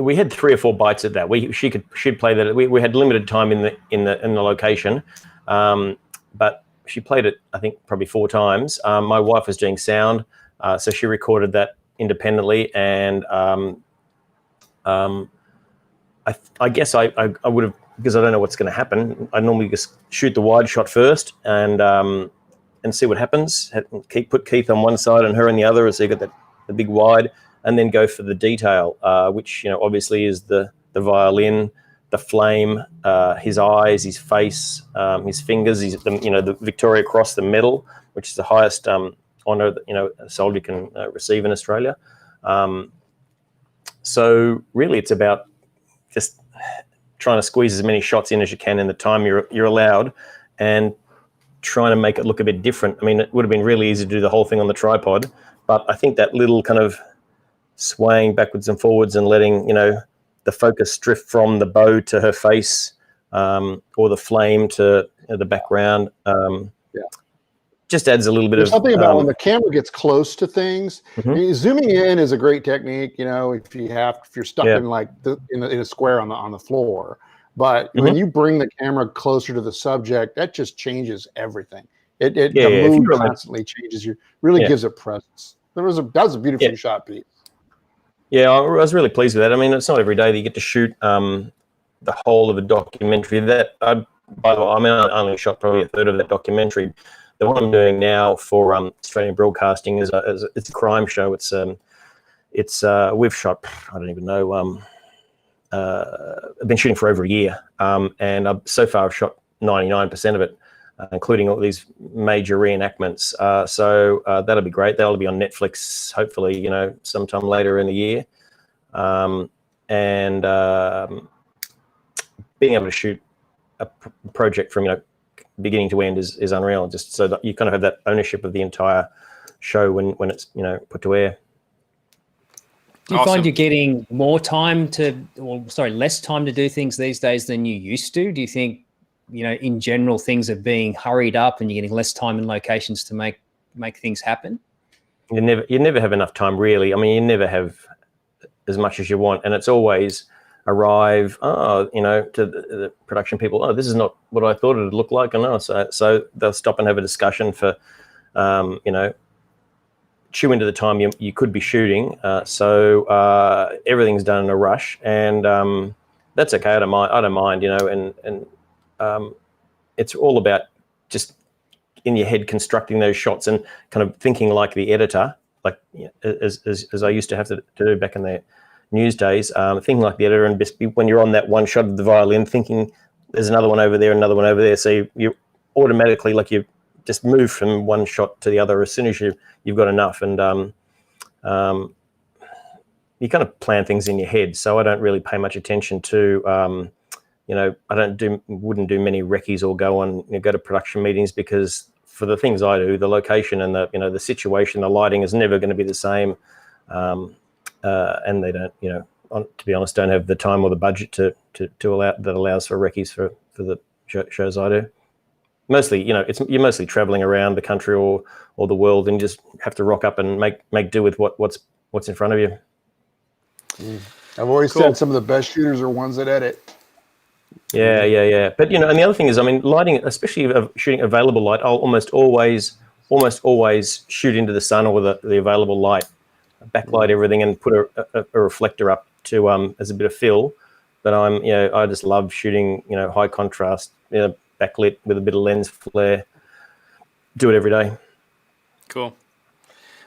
We had 3 or 4 bites at that. She'd play that. We had limited time in the location, but she played it, I think, probably 4 times. My wife was doing sound, so she recorded that independently. And I guess I would have, because I don't know what's going to happen. I normally just shoot the wide shot first and see what happens. Put Keith on one side and her on the other, so you got the big wide. And then go for the detail, which obviously is the violin, the flame, his eyes, his face, his fingers, the Victoria Cross, the medal, which is the highest honour that a soldier can receive in Australia. So really, it's about just trying to squeeze as many shots in as you can in the time you're allowed, and trying to make it look a bit different. I mean, it would have been really easy to do the whole thing on the tripod, but I think that little kind of swaying backwards and forwards and letting the focus drift from the bow to her face, or the flame to the background, just adds a little bit There's of something about when the camera gets close to things. Mm-hmm. Zooming in is a great technique, if you're stuck in like in a square on the floor. But when you bring the camera closer to the subject, that just changes everything. The mood constantly changes. Gives it presence. That was a beautifully shot piece. Yeah, I was really pleased with that. I mean, it's not every day that you get to shoot the whole of a documentary. I only shot probably a third of that documentary. The one I'm doing now for Australian Broadcasting it's a crime show. We've shot, I don't even know. I've been shooting for over a year, and so far I've shot 99% of it, including all these major reenactments. So that'll be great. That'll be on Netflix, hopefully, sometime later in the year. And being able to shoot a project from, beginning to end is unreal. Just so that you kind of have that ownership of the entire show when it's, put to air. Do you find you're getting less time to do things these days than you used to? Do you think, in general, things are being hurried up and you're getting less time in locations to make things happen? You never have enough time, really. I mean, you never have as much as you want, and it's always arrive, to the production people. Oh, this is not what I thought it would look like, and so they'll stop and have a discussion for, chew into the time you could be shooting. So everything's done in a rush, and that's okay. I don't mind, and it's all about just in your head constructing those shots and kind of thinking like the editor, like as I used to have to do back in the news days, thinking like the editor, and just when you're on that one shot of the violin, thinking there's another one over there, another one over there. So you automatically, like, you just move from one shot to the other as soon as you've got enough, and you kind of plan things in your head. So I don't really pay much attention to, I wouldn't do many recce's or go to production meetings, because for the things I do, the location and the situation, the lighting is never going to be the same, and they don't, to be honest, don't have the time or the budget to allow that allows for recce's for the shows I do. Mostly, you're mostly traveling around the country or the world, and you just have to rock up and make do with what's in front of you. I've always said some of the best shooters are ones that edit. Yeah. But and the other thing is, I mean, lighting, especially shooting available light, I'll almost always shoot into the sun or the available light, backlight everything, and put a reflector up to as a bit of fill. But I just love shooting high contrast, backlit with a bit of lens flare. Do it every day. Cool.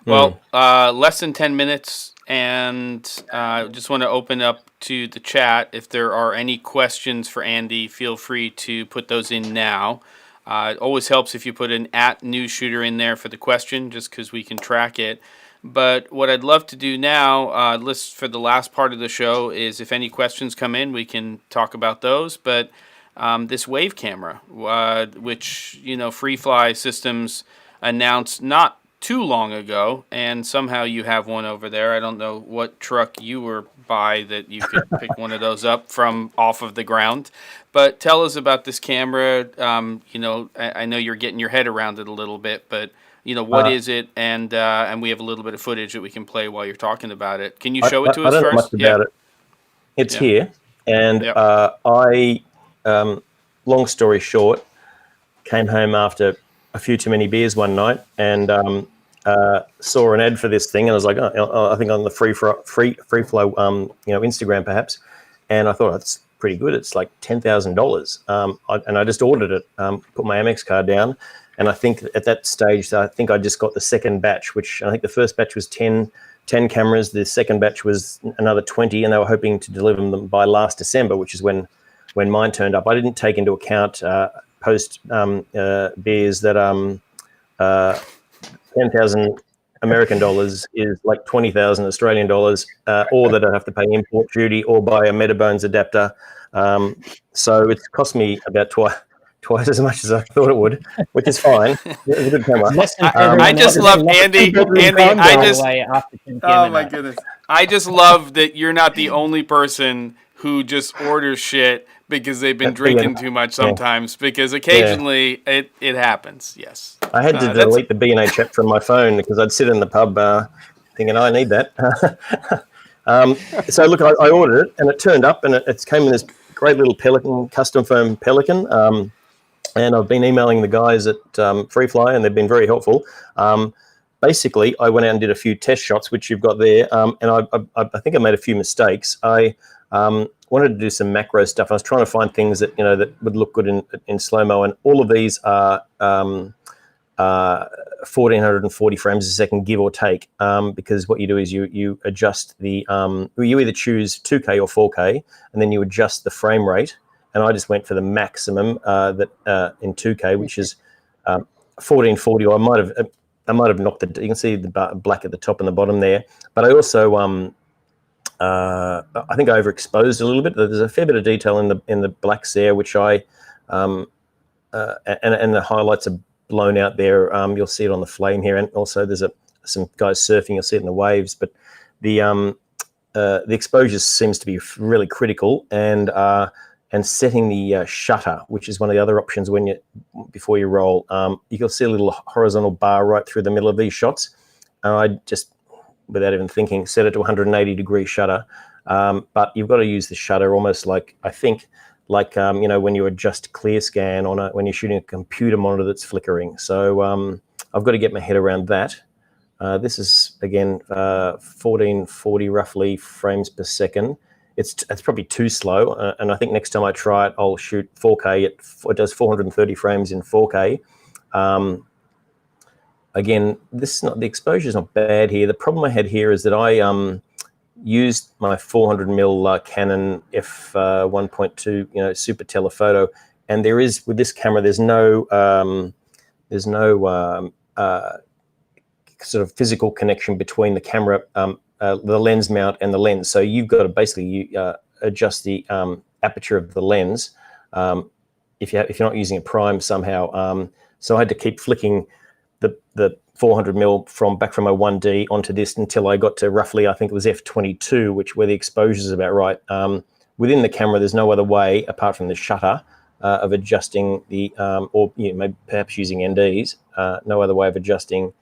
Well, less than 10 minutes, and just want to open up to the chat. If there are any questions for Andy, feel free to put those in now. It always helps if you put an @Newsshooter in there for the question, just because we can track it. But what I'd love to do now, for the last part of the show, is if any questions come in, we can talk about those. But this wave camera, which FreeFly Systems announced not too long ago, and somehow you have one over there. I don't know what truck you were by that you could pick one of those up from off of the ground. But tell us about this camera. I know you're getting your head around it a little bit, but what is it? And we have a little bit of footage that we can play while you're talking about it. Can you show it to us first? I don't know much about it. It's here, and long story short, came home after a few too many beers one night, and saw an ad for this thing, and I was like, I think on the free flow, Instagram perhaps, and I thought that's pretty good. It's like $10,000, and I just ordered it, put my Amex card down, and I think at that stage, I think I just got the second batch, which I think the first batch was 10 cameras, the second batch was another 20, and they were hoping to deliver them by last December, which is when mine turned up. I didn't take into account post beers that 10,000 American dollars is like 20,000 Australian dollars, or that I have to pay import duty or buy a Metabones adapter. So it's cost me about twice as much as I thought it would, which is fine. It's a good camera. I just love Andy. Oh my goodness! I just love that you're not the only person who just orders shit because they've been drinking too much sometimes, because occasionally it happens, yes. I had to delete the B&H app from my phone because I'd sit in the pub thinking, I need that. So look, I ordered it, and it turned up, and it came in this great little Pelican, custom foam Pelican, and I've been emailing the guys at FreeFly, and they've been very helpful. Basically, I went out and did a few test shots, which you've got there, and I think I made a few mistakes. I wanted to do some macro stuff. I was trying to find things that that would look good in slow-mo, and all of these are 1440 frames a second, give or take, because what you do is you adjust the you either choose 2K or 4K, and then you adjust the frame rate. And I just went for the maximum in 2K, which is 1440. Or I might have knocked it. You can see the black at the top and the bottom there. But I also I think I overexposed a little bit. There's a fair bit of detail in the blacks there, which I and the highlights are blown out there. You'll see it on the flame here, and also there's some guys surfing. You'll see it in the waves. But the exposure seems to be really critical, and setting the shutter, which is one of the other options before you roll. You can see a little horizontal bar right through the middle of these shots. And I just, without even thinking, set it to 180-degree shutter. But you've got to use the shutter almost like, I think, like when you adjust clear scan when you're shooting a computer monitor that's flickering. So I've got to get my head around that. This is, again, 1440 roughly frames per second. It's probably too slow, and I think next time I try it, I'll shoot 4K. It does 430 frames in 4K. Again, the exposure is not bad here. The problem I had here is that I used my 400mm Canon f1.2, super telephoto, and with this camera, there's no sort of physical connection between the camera, the lens mount, and the lens. So you've got to basically adjust the aperture of the lens if you're not using a prime somehow. So I had to keep flicking the 400mm back from my 1D onto this until I got to roughly, I think it was f22, where the exposure is about right. Within the camera, there's no other way apart from the shutter of adjusting the, or maybe perhaps using NDs. No other way of adjusting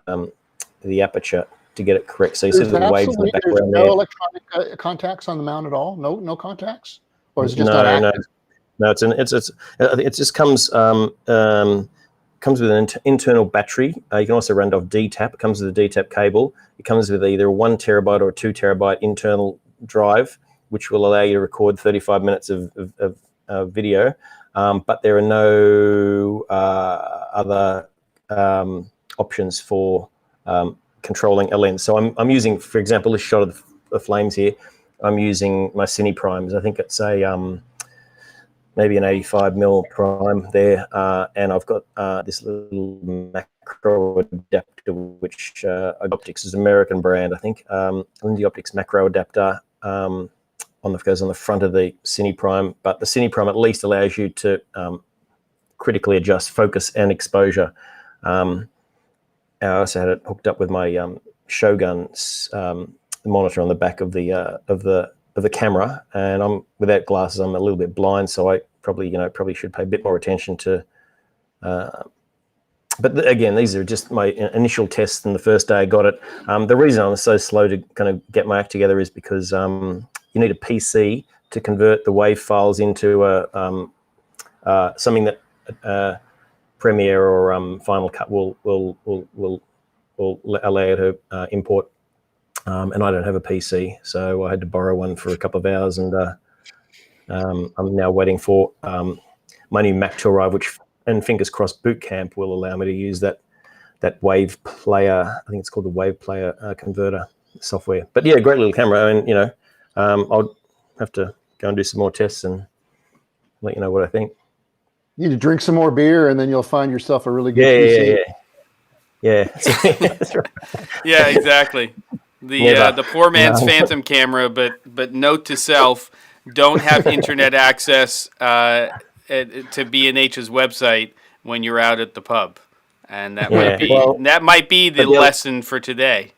the aperture to get it correct. So you see the waves in the background there. No electronic contacts on the mount at all. No contacts, or is it just not active? No. It just comes with an internal battery. You can also run it off DTAP. It comes with a DTAP cable. It comes with either a 1 terabyte or a 2 terabyte internal drive, which will allow you to record 35 minutes of video. But there are no other options for controlling a lens. So I'm using, for example, this shot of the flames here. I'm using my Cine primes. I think it's a maybe an 85mm prime there, and I've got this little macro adapter, which Optics is an American brand, I think. Lindy Optics macro adapter goes on the front of the Cine prime, but the Cine prime at least allows you to critically adjust focus and exposure. I also had it hooked up with my Shogun's monitor on the back of the camera, and without glasses, I'm a little bit blind, so I probably should pay a bit more attention to. But again, these are just my initial tests, and the first day I got it. The reason I was so slow to kind of get my act together is because you need a PC to convert the WAV files into something that Premiere or Final Cut will allow you to import. And I don't have a PC, so I had to borrow one for a couple of hours, and I'm now waiting for my new Mac to arrive, and fingers crossed Boot Camp will allow me to use that Wave Player. I think it's called the Wave Player converter software. But yeah, great little camera, and I'll have to go and do some more tests and let you know what I think. You need to drink some more beer, and then you'll find yourself a really good PC. Yeah. That's right. Yeah, exactly. The poor man's Phantom camera, but note to self: don't have internet access to B&H's website when you're out at the pub, and that might be the lesson for today.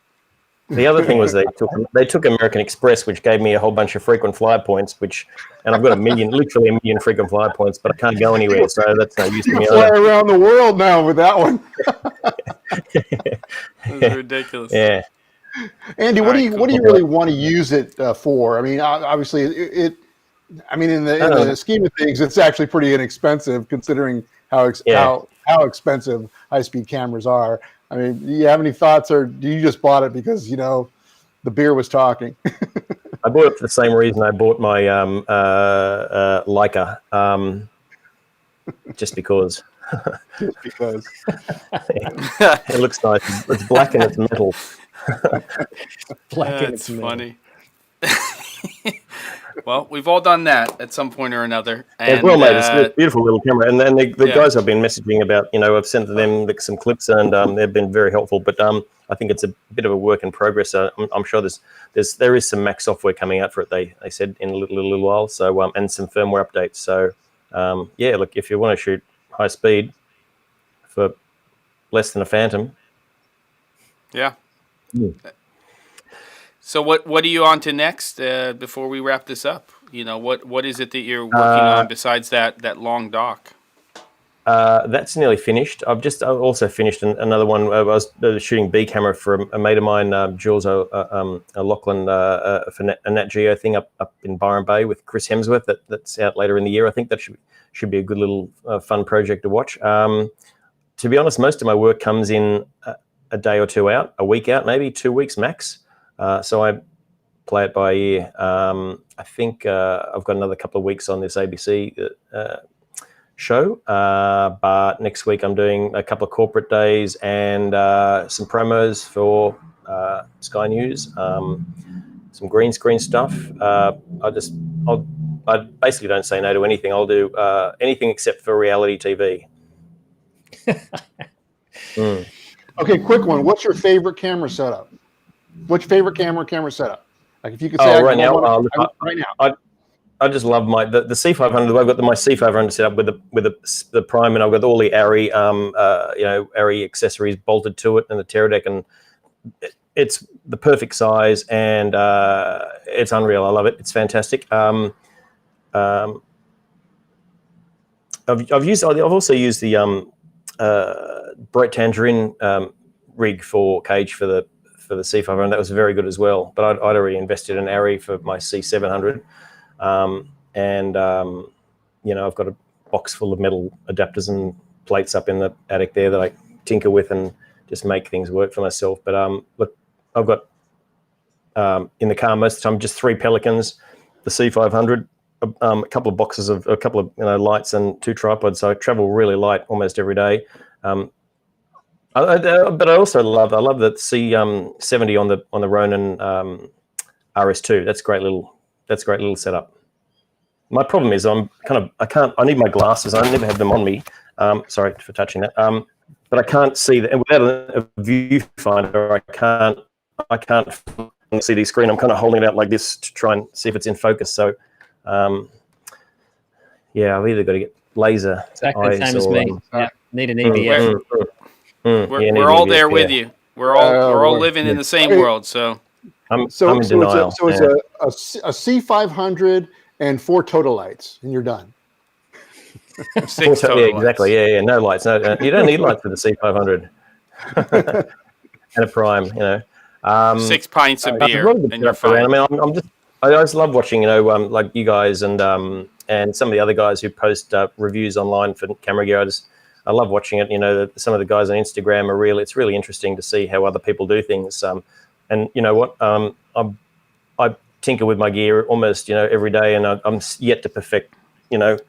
The other thing was they took American Express, which gave me a whole bunch of frequent flyer points, and I've got literally a million frequent flyer points, but I can't go anywhere, so that's no use to me. You fly around the world now with that one. That's ridiculous. Yeah. Andy, what do you really want to use it for? I mean, obviously, in the scheme of things, it's actually pretty inexpensive considering how expensive high-speed cameras are. I mean, do you have any thoughts, or do you just bought it because the beer was talking? I bought it for the same reason I bought my Leica, just because. Just because. It looks nice. It's black and it's metal. That's funny. Well, we've all done that at some point or another. And, well, mate, it's a beautiful little camera. And then the guys I've been messaging about, I've sent them some clips, and they've been very helpful. But I think it's a bit of a work in progress. I'm sure there is some Mac software coming out for it. They said in a little while. So and some firmware updates. So look, if you want to shoot high speed for less than a Phantom, yeah. So what are you on to next before we wrap this up? What is it that you're working on besides that long doc? That's nearly finished. I've also finished another one. I was shooting B camera for a mate of mine, Jules Lachlan, for a Nat Geo thing up in Byron Bay with Chris Hemsworth. That's out later in the year. I think that should be a good little fun project to watch. To be honest, most of my work comes in a day or two out, a week out, maybe 2 weeks max. So I play it by ear. I think I've got another couple of weeks on this ABC show, but next week I'm doing a couple of corporate days and some promos for Sky News, some green screen stuff. I basically don't say no to anything. I'll do anything except for reality TV. Okay, quick one. What's your favorite camera setup? What's your favorite camera setup? Like if you could say right now, right now. I just love the C500. I've got my C500 set up with the prime, and I've got all the ARRI ARRI accessories bolted to it, and the Teradek, and it's the perfect size, and it's unreal. I love it. It's fantastic. I've also used the Bright Tangerine rig for cage for the C500. That was very good as well. But I'd already invested in ARRI for my C700. I've got a box full of metal adapters and plates up in the attic there that I tinker with and just make things work for myself. But look, I've got in the car most of the time just 3 Pelicans, the C500, a couple of boxes of a couple of lights and 2 tripods. So I travel really light almost every day. But I also love the C70 on the Ronin RS2. That's great little setup. My problem is I need my glasses. I never have them on me. Sorry for touching that. But I can't see that without a viewfinder. I can't see the screen. I'm kind of holding it out like this to try and see if it's in focus. So, I've either got to get laser exactly eyes the same as me. Need an EVF. We're all there with you. We're all living in the same world. So I'm in denial. It's a C500 and 4 total lights, and you're done. 6 total lights. Exactly. Yeah. No lights. No, you don't need lights for the C500 and a prime. 6 pints of beer, and you're fine. I mean, I just love watching, like you guys and some of the other guys who post reviews online for camera gear. I love watching it. Some of the guys on Instagram are really. It's really interesting to see how other people do things. And you know what? I tinker with my gear almost every day, and I'm yet to perfect the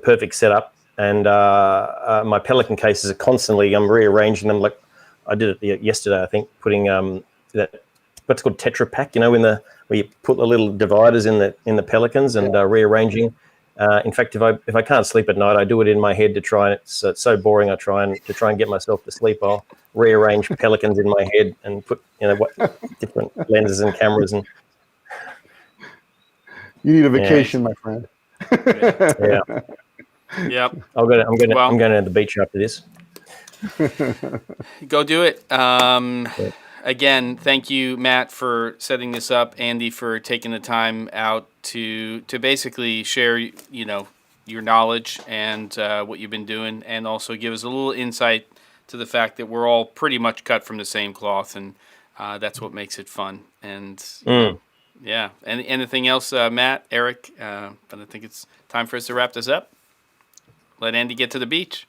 perfect setup. And my Pelican cases are constantly I'm rearranging them. Like I did it yesterday, I think, putting that what's called Tetra Pak. Where you put the little dividers in the Pelicans and rearranging. In fact, if I can't sleep at night, I do it in my head to try and it's so boring. I try and get myself to sleep. I'll rearrange Pelicans in my head and put different lenses and cameras and. You need a vacation, my friend. Yeah. Yep. I'm going to the beach after this. Go do it. Again, thank you, Matt, for setting this up. Andy, for taking the time out to basically share, your knowledge and what you've been doing, and also give us a little insight to the fact that we're all pretty much cut from the same cloth, and that's what makes it fun. And yeah. And anything else, Matt, Erik? But I think it's time for us to wrap this up. Let Andy get to the beach.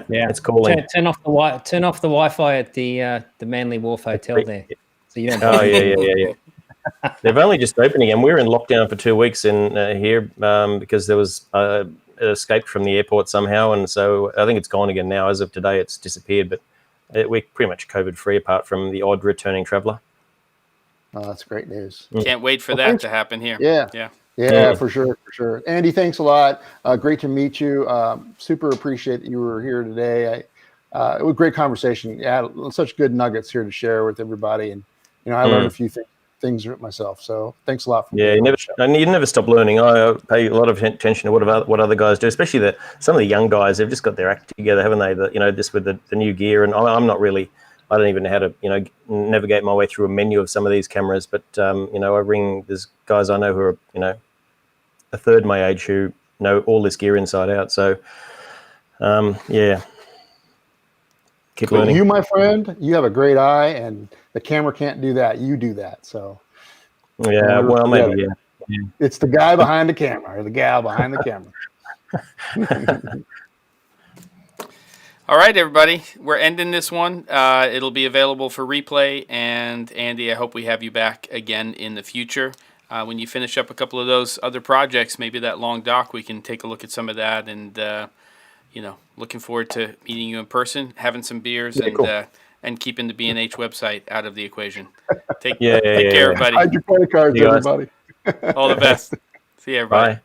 Yeah, it's calling. Turn off the Wi-Fi at the Manly Wharf Hotel there, so you don't. Oh yeah. They've only just opened again. We were in lockdown for 2 weeks in here because there was it escaped from the airport somehow, and so I think it's gone again now. As of today, it's disappeared. But we're pretty much COVID free, apart from the odd returning traveller. Oh, that's great news. Can't wait for that to happen here. Yeah, for sure. Andy, thanks a lot. Great to meet you. Super appreciate that you were here today. It was a great conversation. Yeah, such good nuggets here to share with everybody, and I learned a few things myself. So thanks a lot. You never stop learning. I pay a lot of attention to what other guys do, especially some of the young guys. They've just got their act together, haven't they? Just with the new gear, and I'm not really. I don't even know how to, navigate my way through a menu of some of these cameras. But, there's guys I know who are, a third my age who know all this gear inside out. So, keep learning. You, my friend, you have a great eye, and the camera can't do that. You do that. So, yeah, well, maybe, yeah. It's the guy behind the camera or the gal behind the camera. All right, everybody, we're ending this one. It'll be available for replay. And Andy, I hope we have you back again in the future. When you finish up a couple of those other projects, maybe that long doc, we can take a look at some of that. And, looking forward to meeting you in person, having some beers, and keeping the B&H website out of the equation. Take care, everybody. Hide your credit cards, everybody. All the best. See you, everybody. Bye.